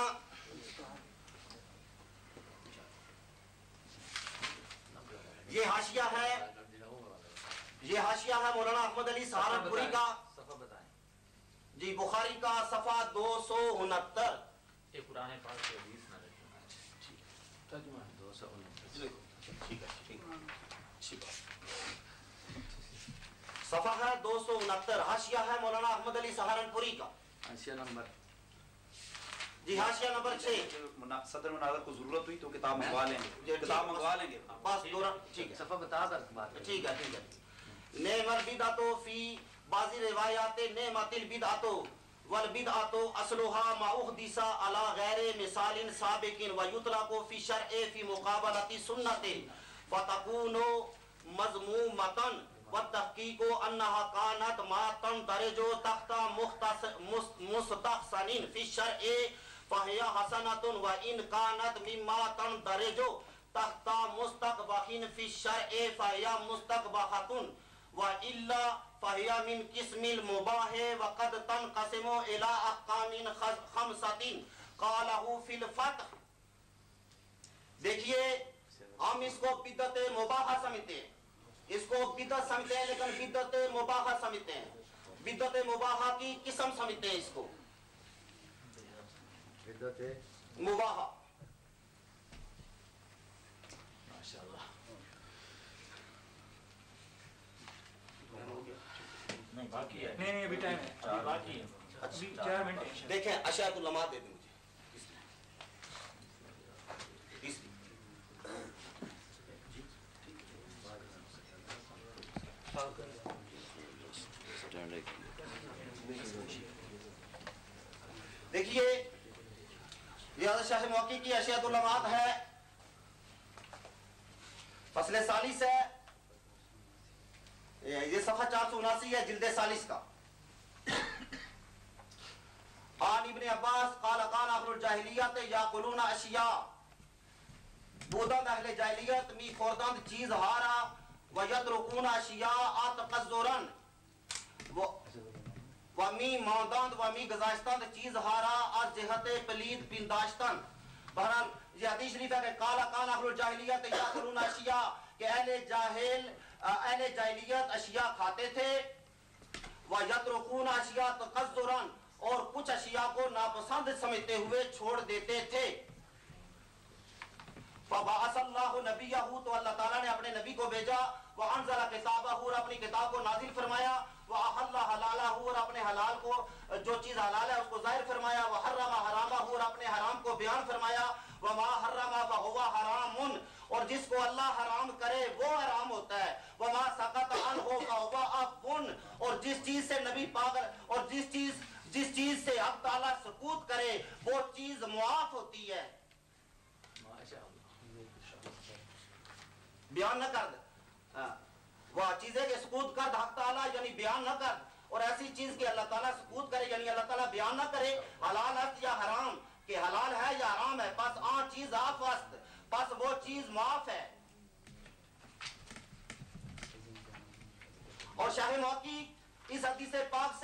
یہ حاشیہ ہے مولانا احمد علی سہارنپوری کا، صفحہ بتائیں جی بخاری کا صفحہ 269۔ یہ قرآن پاک کے حدیث نہ صفحہ ہے 269، حاشیہ ہے مولانا احمد علی سہارنپوری کا، حاشیہ نمبر جی حاشیہ نمبر 6۔ صدر مناظر کو ضرورت ہوئی تو کتاب منگوا لیں گے، کتاب منگوا لیں گے بس دوران ٹھیک ہے، صفحہ بتا کر بات کریں۔ ٹھیک ہے۔ نعم البدعۃ فی بعض روایات نعمت البدعۃ والبدعۃ اصلها ما احدث علی غیر مثال سابق ویطلق فی شرع فی مقابلۃ سنت فتکون مذمومۃ والتحقیق انها كانت ما تندرج تحت مستحسن فی الشرع فهي حسنة وإن كانت مما تندرج تحت مستقبح في الشرع فهي مستقبحة وإلا فهي من قسم المباح وقد تنقسم إلى أحكام خمسة قاله في الفتح۔ دیکھیے ہم اس کو بدعت مباح سمجھتے ہیں، اس کو بدعت سمجھتے ہیں، لیکن بدعت مباح سمجھتے ہیں، بدعت مباح کی قسم سمجھتے ہیں اس کو، بدعت مباح۔ ماشاءاللہ نہیں ابھی ٹائم ہے، باقی ہے 4 منٹ۔ دیکھیں اشاعت علماء دے دیں مجھے دیکھیے یہ حضرت شاہ موقع کی اشیاء علمات ہے، فصل ثالث ہے، یہ صفحہ 479 ہے جلد ثالث کا۔ عن ابن عباس قال كان اهل الجاہلیت یاکلون اشیاء، بودند اہل جاہلیت می خوردند چیز ہارا ویترکون اشیاء تقذرا ومی ماندند ومی گزاشتند چیز ہارا از جہت پلید پنداشتند۔ بہرحال یہ حدیث شریف ہے کہ قال كان اهل الجاہلیت یاکلون اشیاء، کہ اہل جاہلیت اشیاء کھاتے تھے، ویترکون اشیاء تقذرا، اور کچھ اشیاء کو ناپسند سمجھتے ہوئے چھوڑ دیتے تھے۔ فبعث اللہ نبیہ، تو اللہ تعالیٰ نے اپنے نبی کو بھیجا، وانزل کتابہ، اور اپنی کتاب کو نازل فرمایا، واحل حلالہ، اور اپنے حلال کو جو چیز حلال ہے اس کو ظاہر فرمایا، وحرم حرامہ، اور اپنے حرام کو بیان فرمایا، وما حرم فہو حرام، اور جس کو اللہ حرام کرے وہ حرام ہوتا ہے، وما سقط عنہ فہو عفو، اور جس چیز سے نبی پاک اور جس چیز سے حق تعالیٰ سکوت کرے وہ چیز معاف ہوتی ہے، بیان نہ کر دے، وہ چیزیں کہ سکوت کر حق تعالیٰ یعنی بیان نہ کر، اور ایسی چیز کہ اللہ تعالیٰ سکوت کرے یعنی اللہ تعالیٰ بیان نہ کرے، حلال ہے یا حرام، کہ حلال ہے یا حرام ہے، بس چیز آف وست، بس وہ چیز معاف ہے۔ اور شاہ موقع اس حدیث پاک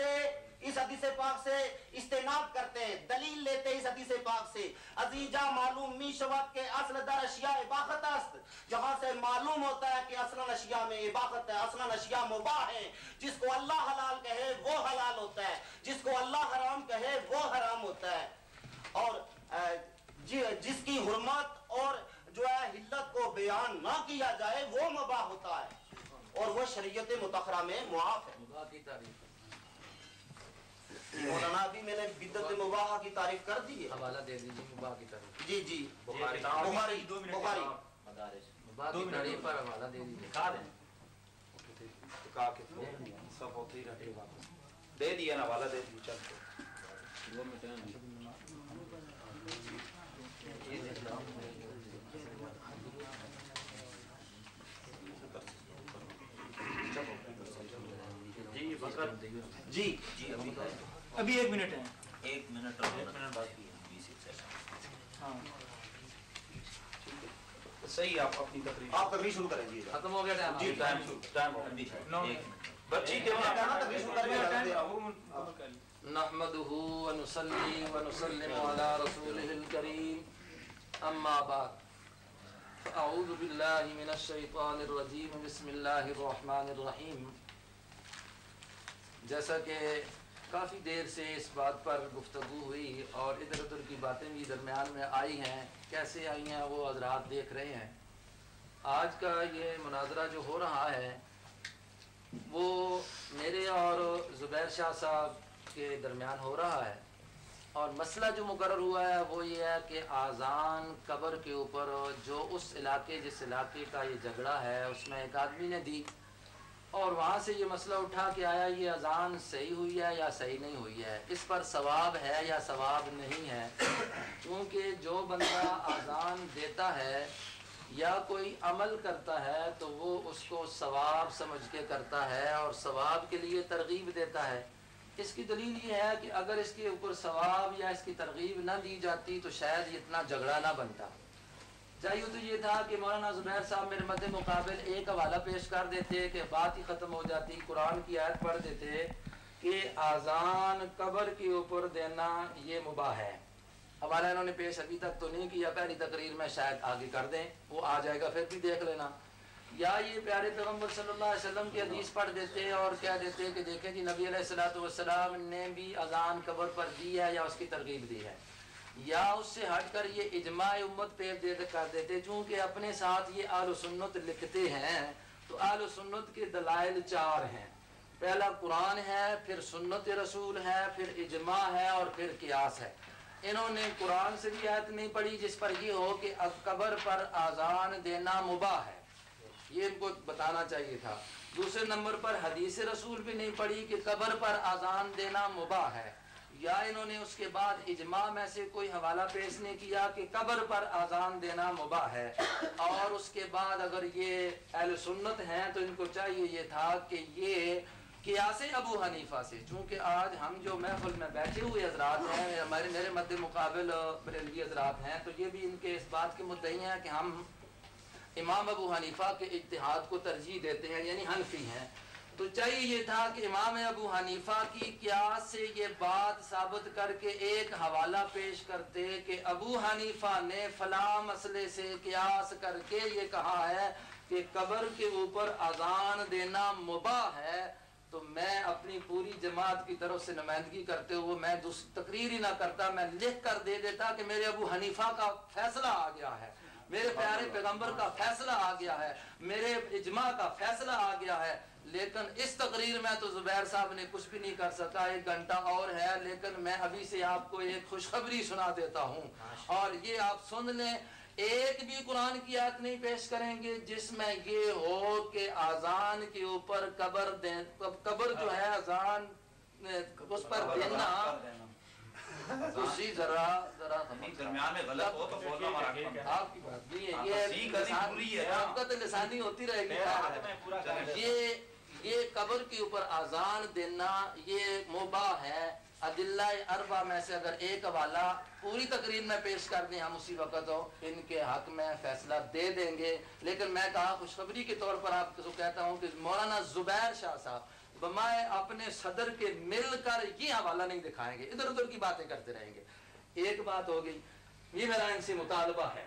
سے استناد کرتے ہیں، دلیل لیتے اس حدیث پاک سے، عزیجہ معلوم می شود کہ اصل در اشیاء اباحت است، جہاں سے معلوم ہوتا ہے کہ اصلاً اشیاء میں اباحت ہے، اصلاً اشیاء مباح ہیں. جس کو اللہ حلال کہے وہ حلال ہوتا ہے، جس کو اللہ حرام کہے وہ حرام ہوتا ہے. اور جس کی حرمت اور جو ہے حلت کو بیان نہ کیا جائے وہ مباح ہوتا ہے اور وہ شریعت مطہرہ میں معاف ہے. مولانا ابھی میں نے بدعت مباحہ کی تعریف کر دی ہے. حوالہ دے دیجیے مباح کی تعریف. جی جی بخاری مباح کی تعریف پر حوالہ دے دیجیے. سب ہوتے ہی رہتے واپس دے دیا نا، حوالہ دے دیجیے. چل جی جی ابھی 1 منٹ ہے. 1 منٹ اور 1 منٹ باقی ہے. ہاں صحیح. آپ اپنی تقریر آپ تقریر شروع کریں جی. ختم ہو گیا ٹائم. جی ٹائم ہو گیا. بچی کیوں نہ تقریر شروع کریں. نحمده ونصلي ونسلم على رسوله الكريم اما بعد اعوذ بالله من الشیطان الرجیم بسم اللہ الرحمن الرحیم. جیسا کہ کافی دیر سے اس بات پر گفتگو ہوئی اور ادھر ادھر کی باتیں بھی درمیان میں آئی ہیں، کیسے آئی ہیں وہ حضرات دیکھ رہے ہیں. آج کا یہ مناظرہ جو ہو رہا ہے وہ میرے اور زبیر شاہ صاحب کے درمیان ہو رہا ہے، اور مسئلہ جو مقرر ہوا ہے وہ یہ ہے کہ آذان قبر کے اوپر جو اس علاقے جس علاقے کا یہ جھگڑا ہے اس میں ایک آدمی نے دی، اور وہاں سے یہ مسئلہ اٹھا کہ آیا یہ اذان صحیح ہوئی ہے یا صحیح نہیں ہوئی ہے، اس پر ثواب ہے یا ثواب نہیں ہے. کیونکہ جو بندہ اذان دیتا ہے یا کوئی عمل کرتا ہے تو وہ اس کو ثواب سمجھ کے کرتا ہے اور ثواب کے لیے ترغیب دیتا ہے. اس کی دلیل یہ ہے کہ اگر اس کے اوپر ثواب یا اس کی ترغیب نہ دی جاتی تو شاید اتنا جھگڑا نہ بنتا. چاہیے تو یہ تھا کہ مولانا زبیر صاحب میرے مد مقابل ایک حوالہ پیش کر دیتے کہ بات ہی ختم ہو جاتی، قرآن کی آیت پڑھ دیتے کہ آذان قبر کے اوپر دینا یہ مباح ہے. حوالہ انہوں نے پیش ابھی تک تو نہیں کیا، پہلی تقریر میں شاید آگے کر دیں، وہ آ جائے گا پھر بھی دیکھ لینا. یا یہ پیارے پیغمبر صلی اللہ علیہ وسلم کی حدیث پڑھ دیتے اور کہہ دیتے کہ دیکھیں جی نبی علیہ السلام نے بھی اذان قبر پر دی ہے یا اس کی ترغیب دی ہے. یا اس سے ہٹ کر یہ اجماع امت پیش کر دیتے، چونکہ اپنے ساتھ یہ اہل سنت لکھتے ہیں تو اہل سنت کے دلائل 4 ہیں. پہلا قرآن ہے، پھر سنت رسول ہے، پھر اجماع ہے اور پھر قیاس ہے. انہوں نے قرآن سے بھی آیت نہیں پڑھی جس پر یہ ہو کہ قبر پر آذان دینا مباح ہے، یہ ان کو بتانا چاہیے تھا. دوسرے نمبر پر حدیث رسول بھی نہیں پڑھی کہ قبر پر آذان دینا مباح ہے. یا انہوں نے اس کے بعد اجماع میں سے کوئی حوالہ پیش نہیں کیا کہ قبر پر آذان دینا مباح ہے. اور اس کے بعد اگر یہ اہل سنت ہیں تو ان کو چاہیے یہ تھا کہ یہ قیاس ابو حنیفہ سے، چونکہ آج ہم جو محفل میں بیٹھے ہوئے حضرات ہیں میرے مد مقابل بریلوی حضرات ہیں، تو یہ بھی ان کے اس بات کے مدعی ہیں کہ ہم امام ابو حنیفہ کے اجتہاد کو ترجیح دیتے ہیں، یعنی حنفی ہیں. تو چاہیے یہ تھا کہ امام ابو حنیفہ کی قیاس سے یہ بات ثابت کر کے ایک حوالہ پیش کرتے کہ ابو حنیفہ نے فلاں مسئلے سے قیاس کر کے یہ کہا ہے کہ قبر کے اوپر اذان دینا مباح ہے. تو میں اپنی پوری جماعت کی طرف سے نمائندگی کرتے ہوئے میں تقریر ہی نہ کرتا، میں لکھ کر دے دیتا کہ میرے ابو حنیفہ کا فیصلہ آ گیا ہے، میرے پیارے پیغمبر کا فیصلہ آ گیا ہے، میرے اجماع کا فیصلہ آ گیا ہے. لیکن اس تقریر میں تو زبیر صاحب نے کچھ بھی نہیں کر سکا. 1 گھنٹہ اور ہے، لیکن میں ابھی سے آپ کو ایک خوشخبری سنا دیتا ہوں اور یہ آپ سن لیں. ایک بھی قرآن کی آیت نہیں پیش کریں گے جس میں یہ ہو کہ آذان کے اوپر قبر جو ہے اذان اس پر دینا. اسی ذرا درمیان میں غلط ہو تو بولنا ہمارا آپ کی بات نہیں ہے، یہ آپ کا تو لسانی ہوتی رہے گی. یہ قبر کے اوپر آذان دینا یہ مباح ہے. ادلہ اربع میں سے اگر ایک حوالہ پوری تقریر میں پیش کر دیں ہم اسی وقت ان کے حق میں فیصلہ دے دیں گے. لیکن میں کہا خوشخبری کے طور پر آپ کو کہتا ہوں کہ مولانا زبیر شاہ صاحب بمائے اپنے صدر کے مل کر یہ حوالہ نہیں دکھائیں گے، ادھر ادھر کی باتیں کرتے رہیں گے. ایک بات ہو گئی، یہ میرا ان سے مطالبہ ہے،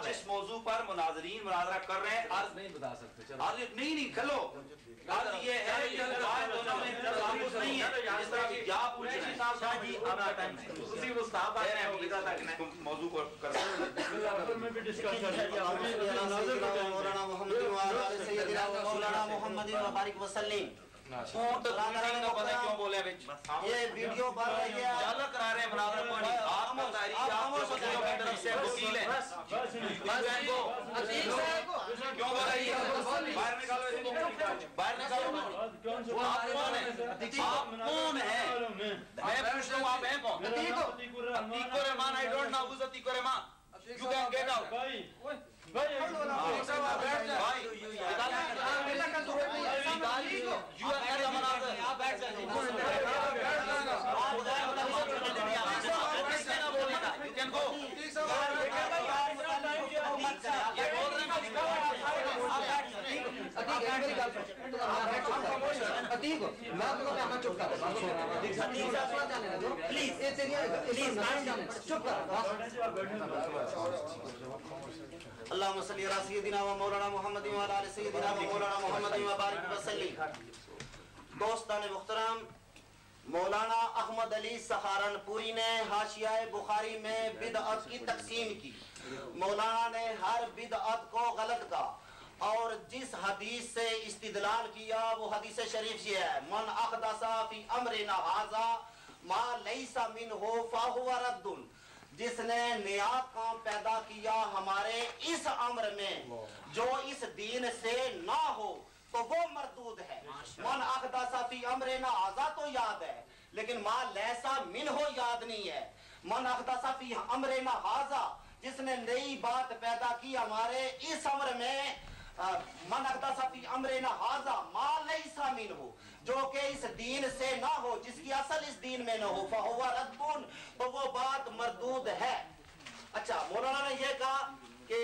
آپ اس موضوع پر مناظرین مناظرہ کر رہے ہیں عرض نہیں بتا سکتے نہیں کھلو عرض یہ ہے کہ دونوں میں تفاوت نہیں ہے اس طرح کی کیا پوچھ رہے ہیں جی اپنا ٹائم اسی وہ صاحب آ رہے ہیں ادھر تک موضوع کو کر رہے میں بھی ڈسکس کر رہا ہوں مولانا محمد وعلى سيدنا مولانا محمد وبارک وسلم اونٹ میٹنگ کا پتہ کیوں بولے بچ یہ ویڈیو بن رہی ہے چل کرا رہے ہیں مناظرہ کوئی نہیں آپ کو تحریک آپ جو بچوں کی طرف سے وکیل ہیں کیوں بول رہی ہے باہر نکالو اس کو باہر نکالو آپ کون ہیں آپ کون ہیں میں پوچھتا ہوں آپ ہیں کون عتیق الرحمان I don't know who's Atiq Rahman you can get out بھائی بھائی اللهم صل على سيدنا ومولانا محمد وعلى آل سيدنا ومولانا محمد وبارك وسلم. دوستان محترم، مولانا احمد علی سہارنپوری نے حاشیہ بخاری میں بدعت کی تقسیم کی. مولانا نے ہر بدعت کو غلط کہا اور جس حدیث سے استدلال کیا وہ حدیث شریف یہ ہے: من احدث فی امرنا ھذا ما لیس منہ فہو رد. جس نے نیا کام پیدا کیا ہمارے اس امر میں جو اس دین سے نہ ہو تو وہ مردود ہے. من احدث فی امرنا ھذا تو یاد ہے لیکن ما لیسا منہ یاد نہیں ہے. من احدث فی امرنا ھذا جس نے نئی بات پیدا کی ہمارے اس امر میں، من احدث فی امرنا ھذا ما لیس منہ جو کہ اس دین سے نہ ہو، جس کی اصل اس دین میں نہ ہو، فہو رد، تو وہ بات مردود ہے. اچھا، مولانا نے یہ کہا کہ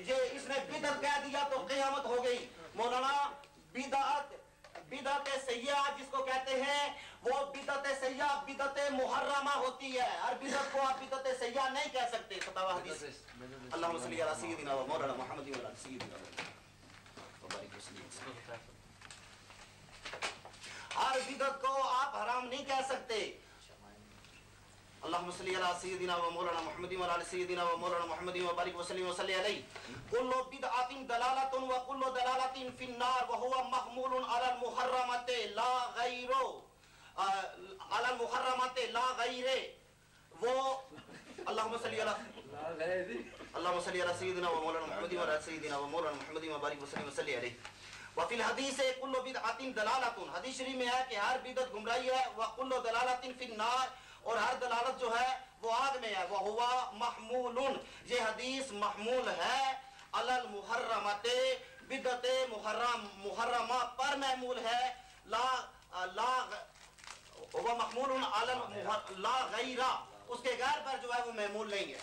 یہ اس نے بدعت کہہ دیا تو قیامت ہو گئی. مولانا بدعت سیئہ جس کو کہتے ہیں وہ بدعت سیئہ بدعت محرمہ ہوتی ہے. ہر بدعت کو آپ بدعت سیئہ نہیں کہہ سکتے. فتاوی حدیث اللہم صلی علی سیدنا و مولانا محمد و علی سیدنا وبارک وسلم. ہر بدعت کو آپ حرام نہیں کہہ سکتے. اللہم صلی علی سیدنا و مولانا محمد و علی سیدنا و مولانا محمد و بارک وسلم وصلی علیہ. کل بدعۃ دلالۃ و کل دلالۃ فی النار وهو محمول علی المحرمات لا غیر علی المحرمات لا غیر. وہ اللہم صلی علی سیدنا و مولانا محمد و علی سیدنا و مولانا محمد و بارک وسلم وصلی علیہ. وفی الحدیث کل بدعۃ دلالۃ، حدیث شریف میں ہے کہ ہر بدعت گمراہی ہے. وکل دلالۃ فی النار، اور ہر دلالت جو ہے وہ آگ میں ہے. وہوا محمول، یہ حدیث محمول ہے علی المحرمات، بدعت محرمہ پر محمول ہے. وہ محمول علی لا غیر، اس کے غیر پر جو ہے وہ محمول نہیں ہے.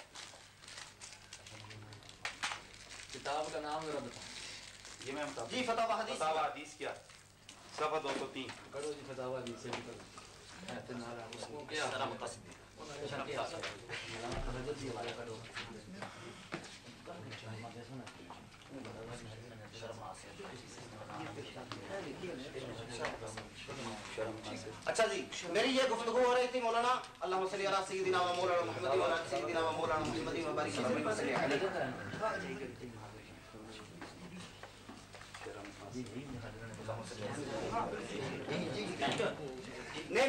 کتاب کا نام ذرا بتائیں. یہ میں بتا جی فتاوی حدیث. فتاوی حدیث کیا صفحہ 203 کرو جی فتاوی حدیث سے نکلو. اچھا جی، میری یہ گفتگو ہو رہی تھی مولانا اللہم صلی علی سیدنا و مولانا محمد و علی سیدنا و مولانا محمد و بارک وسلم علیہ. نئے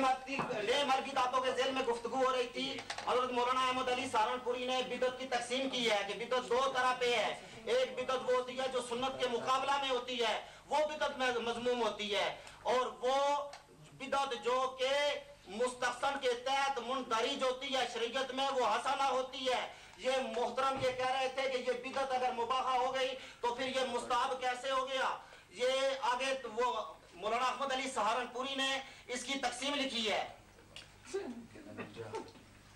مرگی داتوں کے ذیل میں گفتگو ہو رہی تھی. حضرت مولانا احمد علی سہارنپوری نے بدعت کی تقسیم کی ہے کہ بدعت دو طرح پہ ہے. ایک بدعت وہ ہوتی ہے جو سنت کے مقابلہ میں ہوتی ہے، وہ بدعت میں مذموم ہوتی ہے. اور وہ بدعت جو کہ مستحسن کے تحت مندرج ہوتی ہے شریعت میں، وہ حسنہ ہوتی ہے. یہ محترم یہ کہہ رہے تھے کہ یہ بدعت اگر مباحہ ہو گئی تو پھر یہ مستحب کیسے ہو گیا. یہ آگے وہ مولانا احمد علی سہارنپوری نے اس کی تقسیم لکھی ہے.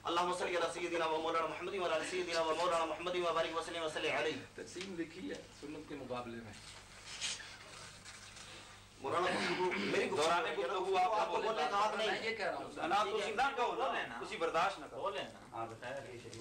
اللہم صلی علی سیدنا و مولانا محمد و علی سیدنا و مولانا محمد و بارک وسلم وصلی علیہ. تقسیم لکھی ہے سنت کے مقابلے میں. مولانا میری دوران گفتگو آپ کو بولنے کا حق میں نہیں. یہ کہہ رہا ہوں انا تو نہ کہو نا، اسی برداشت نہ کرو. بولے نا. ہاں بتایا کہ شریف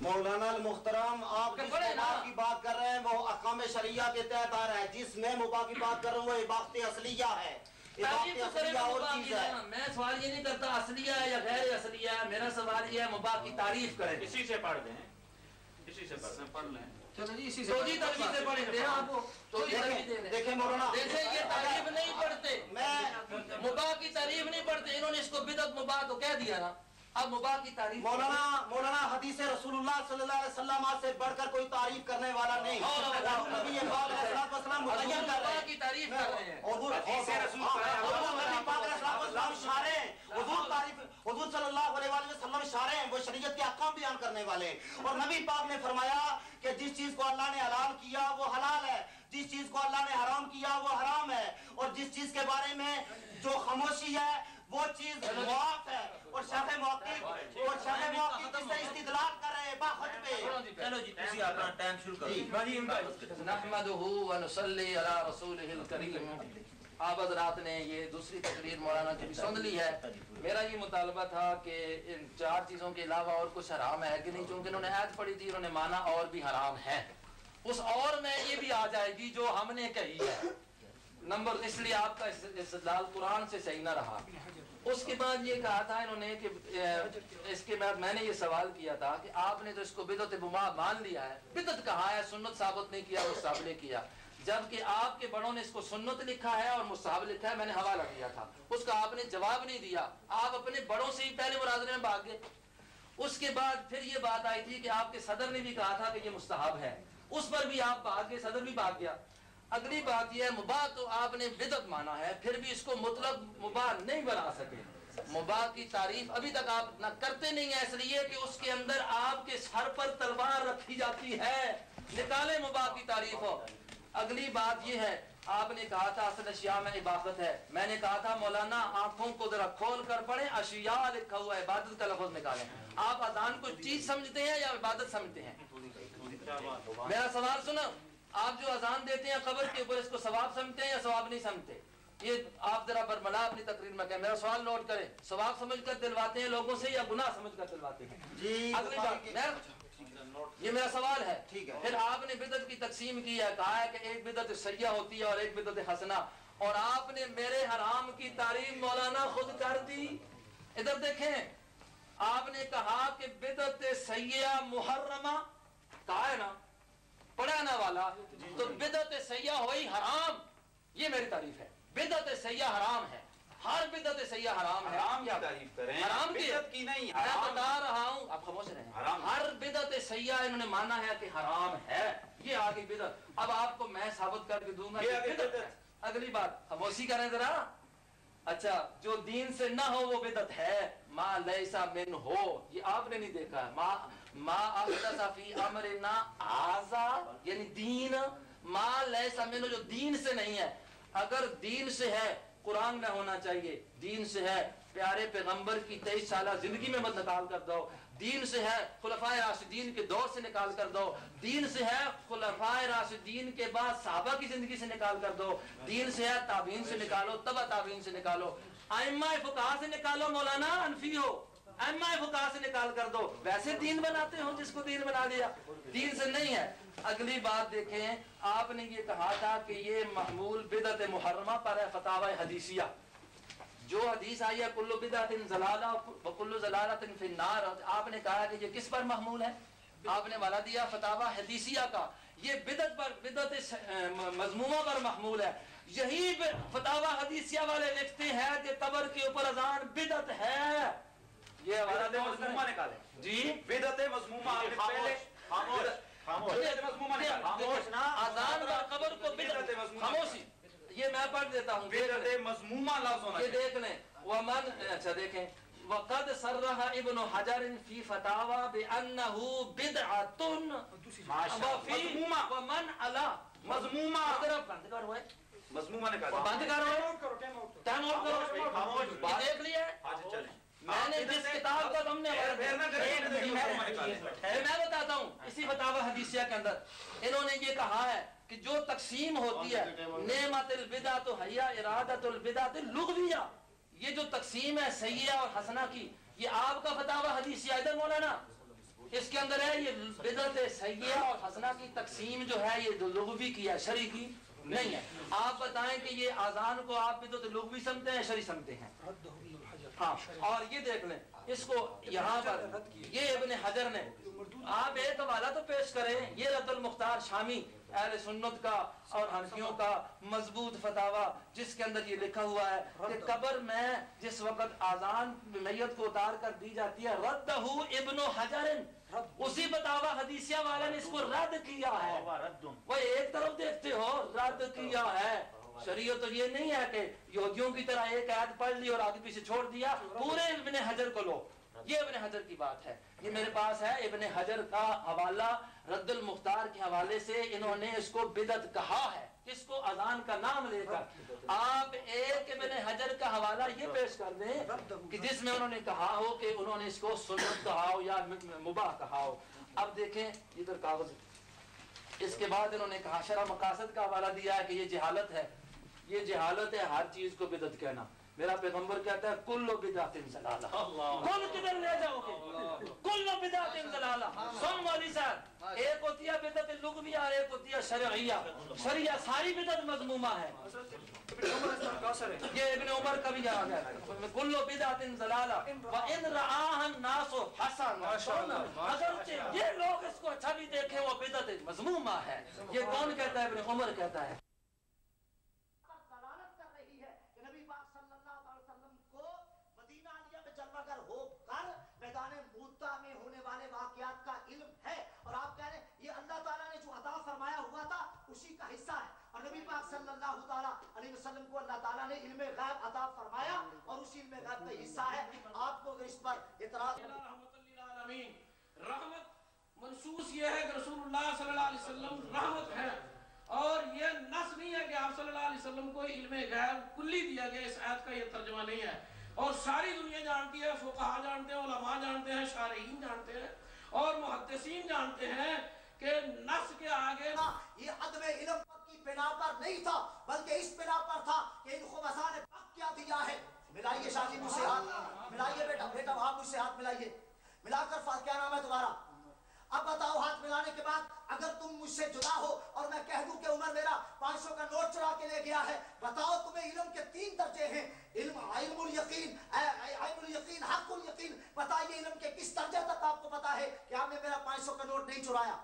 مولانا المحترم آپ جس مباح کی بات کر رہے ہیں وہ احکام شریعہ کے تحت آ رہا ہے. جس میں مباح کی بات کر رہا ہوں وہ عبادت اصلیہ ہے. عبادت اصلیہ اور چیز ہے. میں سوال یہ نہیں کرتا اصلیہ ہے یا غیر اصلیہ ہے, میرا سوال یہ ہے مباح کی تعریف کریں. اسی سے پڑھ دیں, اسی سے پڑھ لیں. دیکھیں مولانا, دیکھیں یہ تعریف نہیں پڑھتے, مباح کی تعریف نہیں پڑھتے, انہوں نے اس کو بدعت مباح تو کہہ دیا نا. اب مباح کی تعریف مولانا حدیث رسول اللہ صلی اللہ علیہ وسلم سے بڑھ کر کوئی تعریف کرنے والا نہیں. نبی پاک علیہ السلام متعین کر رہے ہیں, کی تعریف کر رہے ہیں. حضور نبی پاک علیہ السلام شارع ہیں, حضور صلی اللہ علیہ وسلم شارع ہیں, وہ شریعت کے احکام بیان کرنے والے. اور نبی پاک نے فرمایا کہ جس چیز کو اللہ نے حلال کیا وہ حلال ہے, جس چیز کو اللہ نے حرام کیا وہ حرام ہے, اور جس چیز کے بارے میں جو خاموشی ہے وہ چیز معاف ہے. اور شیخ محقق جس سے استدلال کر رہے ہیں باخت پہ. چلو جی اسی اپنا ٹائم شروع کرو. نحمدہ ونصلی علی رسولہ الکریم. آپ حضرات نے یہ دوسری تقریر مولانا کی بھی سن لی ہے. میرا یہ مطالبہ تھا کہ ان 4 چیزوں کے علاوہ اور کچھ حرام ہے کہ نہیں, چونکہ انہوں نے آیت پڑھی تھی, انہوں نے مانا اور بھی حرام ہے. اس اور میں یہ بھی آ جائے گی جو ہم نے کہی ہے. نمبر اس لیے آپ کا استدلال قرآن سے صحیح نہ رہا. اس کے بعد یہ کہا تھا انہوں نے کہ اس کے بعد میں نے یہ سوال کیا تھا کہ آپ نے تو اس کو بدعت مباح مان لیا ہے, بدعت کہا ہے, سنت ثابت نہیں کیا, مستحب نے کیا, جبکہ آپ کے بڑوں نے اس کو سنت لکھا ہے اور مستحب لکھا ہے. میں نے حوالہ دیا تھا, اس کا آپ نے جواب نہیں دیا. آپ اپنے بڑوں سے ہی پہلے مناظرے میں بھاگ گئے. اس کے بعد پھر یہ بات آئی تھی کہ آپ کے صدر نے بھی کہا تھا کہ یہ مستحب ہے, اس پر بھی آپ بھاگ گئے, صدر بھی بھاگ گیا. اگلی بات یہ ہے مباح تو آپ نے بدعت مانا ہے, پھر بھی اس کو مطلق مباح نہیں بنا سکے. مباح کی تعریف ابھی تک آپ نہ کرتے نہیں ہیں, اس لیے کہ اس کے اندر آپ کے سر پر تلوار رکھی جاتی ہے. نکالے مباح کی تعریف ہو. اگلی بات یہ ہے, آپ نے کہا تھا اصل اشیاء میں عبادت ہے. میں نے کہا تھا مولانا آنکھوں کو ذرا کھول کر پڑھیں, اشیاء لکھا ہوا ہے, عبادت کا لفظ نکالیں. آپ اذان کو چیز سمجھتے ہیں یا عبادت سمجھتے ہیں؟ میرا سوال سنو, آپ جو اذان دیتے ہیں قبر کے اوپر, اس کو ثواب سمجھتے ہیں یا ثواب نہیں سمجھتے؟ یہ آپ ذرا برملا اپنی تقریر میں کہیں. میرا سوال نوٹ کریں, ثواب سمجھ کر دلواتے ہیں لوگوں سے یا گناہ سمجھ کر دلواتے ہیں؟ جی اگلی بات, یہ میرا سوال ہے. پھر آپ نے بدعت کی تقسیم کی ہے, کہا ہے کہ ایک بدعت سیئہ ہوتی ہے اور ایک بدعت حسنہ, اور آپ نے میرے حرام کی تعریف مولانا خود کر دی. ادھر دیکھیں, آپ نے کہا کہ بدعت سیئہ محرمہ, کہا ہے نا, پڑھانا والا, تو بدعت سیئہ ہوئی حرام. یہ میری تعریف ہے, بدعت سیئہ حرام ہے, ہر بدعت سیئہ حرام ہے. حرام کی تعریف کریں, حرام بدعت کی نہیں. میں بتا رہا ہوں, آپ خاموش رہیں. ہر بدعت سیئہ انہوں نے مانا ہے کہ حرام ہے. یہ آگے بدعت, اب آپ کو میں ثابت کر کے دوں گا کہ بدعت ہے. اگلی بات خاموشی کریں ذرا. اچھا, جو دین سے نہ ہو وہ بدعت ہے. ما لیسا من ہو, یہ آپ نے نہیں دیکھا ہے. ما احدث فی امرنا ھذا, یعنی دین. ما لیسا من, جو دین سے نہیں ہے. اگر دین سے ہے قرآن میں ہونا چاہیے, دین سے ہے پیارے پیغمبر کی 23 سالہ زندگی میں مت نکال کر دو, دین سے ہے خلفائے راشدین کے دور سے نکال کر دو, دین سے ہے خلفائے راشدین کے بعد صحابہ کی زندگی سے نکال کر دو, دین سے ہے تابعین سے نکالو, تبع تابعین سے نکالو, ائمہ فقہا سے نکالو. مولانا انفی ہو, ائمہ فقہا سے نکال کر دو. ویسے دین بناتے ہو جس کو دین بنا دیا, دین سے نہیں ہے. اگلی بات دیکھیں, آپ نے یہ کہا تھا کہ یہ محمول بدعت محرمہ پر ہے, فتاوی حدیثیہ. جو حدیث آئی ہے کل بدعت ضلالہ وکل ضلالۃ فی النار, آپ نے کہا کہ یہ کس پر محمول ہے؟ آپ نے والا دیا فتاوی حدیثیہ کا. یہ بدعت پر, بدعت مذمومہ پر محمول ہے. یہی فتاوی حدیثیہ والے لکھتے ہیں کہ قبر کے اوپر اذان بدعت ہے. یہ بدعت مذمومہ نکالیں جی, بدعت مذمومہ. اذان پر قبر کو بدعت, خاموشی, یہ میں پڑھ دیتا ہوں, بدعت مذمومہ لفظ ہونا یہ دیکھ لیں. ومن, اچھا دیکھیں, وقد صرح ابن حجر فی فتاوی بانه بدعۃ مذمومہ ومن علی مذمومہ. بند کرو, مذمومہ نکالیں, بند کرو, ٹائم آؤٹ کرو. یہ دیکھ لیا ہے میں نے جس کتاب کا تم نے, میں بتاتا ہوں اسی فتاوی حدیثیہ کے اندر انہوں نے یہ کہا ہے کہ جو تقسیم ہوتی ہے نعمت البدعۃ ہی ارادۃ البدعۃ اللغویہ, یہ جو تقسیم ہے سیئہ اور حسنہ کی, یہ آپ کا فتاوا حدیث ادھر مولانا اس کے اندر ہے یہ بدعت سیئہ اور حسنہ کی تقسیم جو ہے یہ لغوی کی ہے شرعی کی نہیں ہے. آپ بتائیں کہ یہ اذان کو آپ بدعت لغوی سمجھتے ہیں شرعی سمجھتے ہیں؟ ہاں. اور یہ دیکھ لیں اس کو یہاں پر یہ ابن حجر نے آپ ایک حوالہ تو پیش کریں یہ رد المختار شامی اہل سنت کا اور حنفیوں کا مضبوط فتاوا جس کے اندر یہ لکھا ہوا ہے کہ قبر میں جس وقت اذان میت کو اتار کر دی جاتی ہے ردہ ابن حجر اسی فتاوا حدیثیہ والے نے اس کو رد کیا ہے. وہ ایک طرف دیکھتے ہو رد کیا ہے. شریعت تو یہ نہیں ہے کہ یہودیوں کی طرح ایک آیت پڑھ لی اور آگے پیچھے چھوڑ دیا. پورے ابن حجر کو لو. یہ ابن حجر کی بات ہے. یہ میرے پاس ہے ابن حجر کا حوالہ رد المختار کے حوالے سے انہوں نے اس کو بدعت کہا ہے. کس کو؟ اذان کا نام لے کر. آپ ایک ابن حجر کا حوالہ یہ پیش کر دیں کہ جس میں انہوں نے کہا ہو کہ انہوں نے اس کو سنت کہا ہو یا مباح کہا ہو. اب دیکھیں ادھر کاغذ. اس کے بعد انہوں نے کہا شرح مقاصد کا حوالہ دیا ہے کہ یہ جہالت ہے. یہ جہالت ہے ہر چیز کو بدعت کہنا. میرا پیغمبر کہتا ہے کل بدعت ضلالہ. کل کدھر لے جاؤ گے؟ کل بدعت ضلالہ. سن والی صاحب ایک ہوتی ہے بدعت لغویہ اور ایک ہوتی ہے شرعیہ. شرعیہ ساری بدعت مذمومہ ہے. یہ ابن عمر کا بھی یاد ہے کل بدعت ضلالہ وان رآها الناس حسنہ. اگرچہ یہ لوگ اس کو اچھا بھی دیکھیں وہ بدعت مذمومہ ہے. یہ کون کہتا ہے؟ ابن عمر کہتا ہے. اور نبی پاک صلی اللہ تعالیٰ علیہ وسلم کو اللہ تعالیٰ نے علم غیب عطا فرمایا اور اسی علم غیب کا حصہ ہے. آپ کو اگر اس پر اعتراض رحمت منصوص یہ ہے کہ رسول اللہ صلی اللہ علیہ وسلم رحمت ہے اور یہ نص نہیں ہے کہ آپ صلی اللہ علیہ وسلم کو علم غیب کلی دیا گیا. اس آیت کا یہ ترجمہ نہیں ہے اور ساری دنیا جانتی ہے. فقہاء جانتے ہیں, علماء جانتے ہیں, شارحین جانتے ہیں اور محدثین جانتے ہیں کہ نص کے آگے یہ عدم علم کی بنا پر نہیں تھا بلکہ اس بنا پر تھا کہ ان خبثاء نے حق کیا دیا ہے. ملائیے شاہ جی مجھ سے ہاتھ ملائیے. بیٹا آپ مجھ سے ہاتھ ملائیے. ملا کر کیا نام ہے تمہارا؟ اب بتاؤ ہاتھ ملانے کے بعد اگر تم مجھ سے جدا ہو اور میں کہہ دوں کہ عمر میرا 500 کا نوٹ چرا کے لے گیا ہے, بتاؤ تمہیں علم کے 3 درجے ہیں. علم الیقین, عین الیقین, حق الیقین. بتائیے علم کے کس درجے تک آپ کو پتا ہے کہ آپ نے میرا 500 کا نوٹ نہیں چرایا؟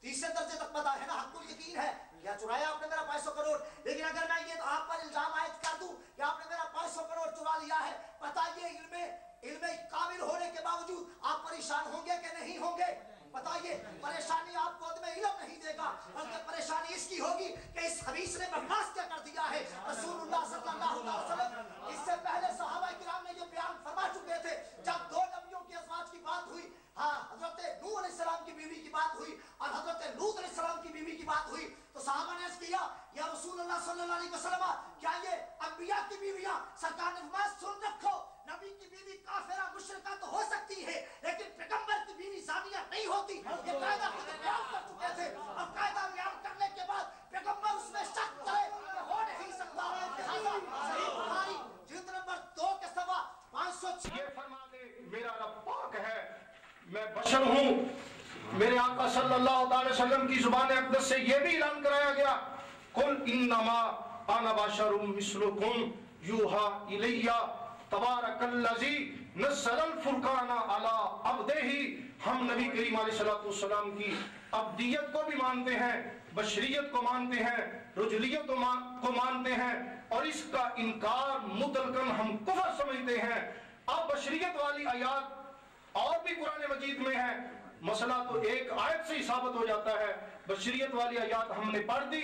تیسرے درجے تک پتا ہے نا. حق الیقین ہے کیا چرایا آپ نے میرا 500 کا نوٹ. لیکن اگر میں یہ آپ پر الزام عائد کر دوں کہ آپ نے میرا 500 کا نوٹ چرا لیا ہے, بتائیے علم کامل ہونے کے باوجود آپ پریشان ہوں گے کہ نہیں ہوں گے؟ بتائیے. پریشانی آپ کو عدم علم نہیں دے گا بلکہ پریشانی اس کی ہوگی کہ اس خبیث نے بکواس کیا کر دیا ہے. رسول اللہ صلی اللہ علیہ وسلم اس سے پہلے صحابہ کرام نے یہ بیان فرما چکے تھے. جب 2 نبیوں کی ازواج کی بات ہوئی, ہاں حضرت نوح علیہ السلام کی بیوی کی بات ہوئی اور حضرت لوط علیہ السلام کی بیوی کی بات ہوئی, تو صحابہ نے عرض کیا یا رسول اللہ صلی اللہ علیہ وسلم کیا یہ انبیاء کی بیویاں؟ سرکار نے فرمایا سن رکھو, نبی کی بیوی کافرہ مشرکہ تو ہو سکتی ہے لیکن پیغمبر کی بیوی زانیہ نہیں ہوتی. یہ قاعدہ خود بیان کر چکے تھے اور قاعدہ بیان کرنے کے بعد پیغمبر اس میں شک کرے کہ ہو نہیں سکتا. لہذا صحیح بخاری جلد نمبر 2 کے سوا 506 یہ فرما دے میرا رب پاک ہے, میں بشر ہوں. میرے آقا صلی اللہ علیہ وسلم کی زبان اقدس سے یہ بھی اعلان کرایا گیا قل انما انا بشر مثلکم یوحی الی تبارک الذی نزل الفرقان علی عبدہ. ہم نبی کریم علیہ السلام کی عبدیت کو بھی مانتے ہیں, بشریت کو مانتے ہیں, رجولیت کو مانتے ہیں اور اس کا انکار مطلقاً ہم کفر سمجھتے ہیں. اب بشریت والی آیات اور بھی قرآن مجید میں ہے, مسئلہ تو ایک آیت سے ہی ثابت ہو جاتا ہے. بشریت والی آیات ہم نے پڑھ دی.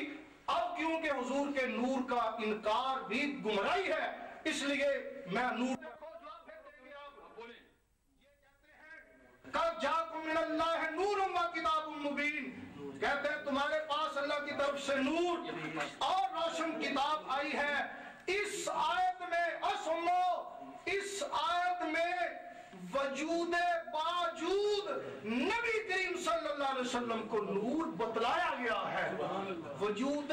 اب کیونکہ حضور کے نور کا انکار بھی گمراہی ہے, اس لیے میں نور قد جاءکم من اللہ نور و کتاب مبین, کہتے ہیں تمہارے پاس اللہ کی طرف سے نور اور روشن کتاب آئی ہے. اس آیت میں اس آیت میں وجود باوجود نبی کریم صلی اللہ علیہ وسلم کو نور بتلایا گیا ہے. وجود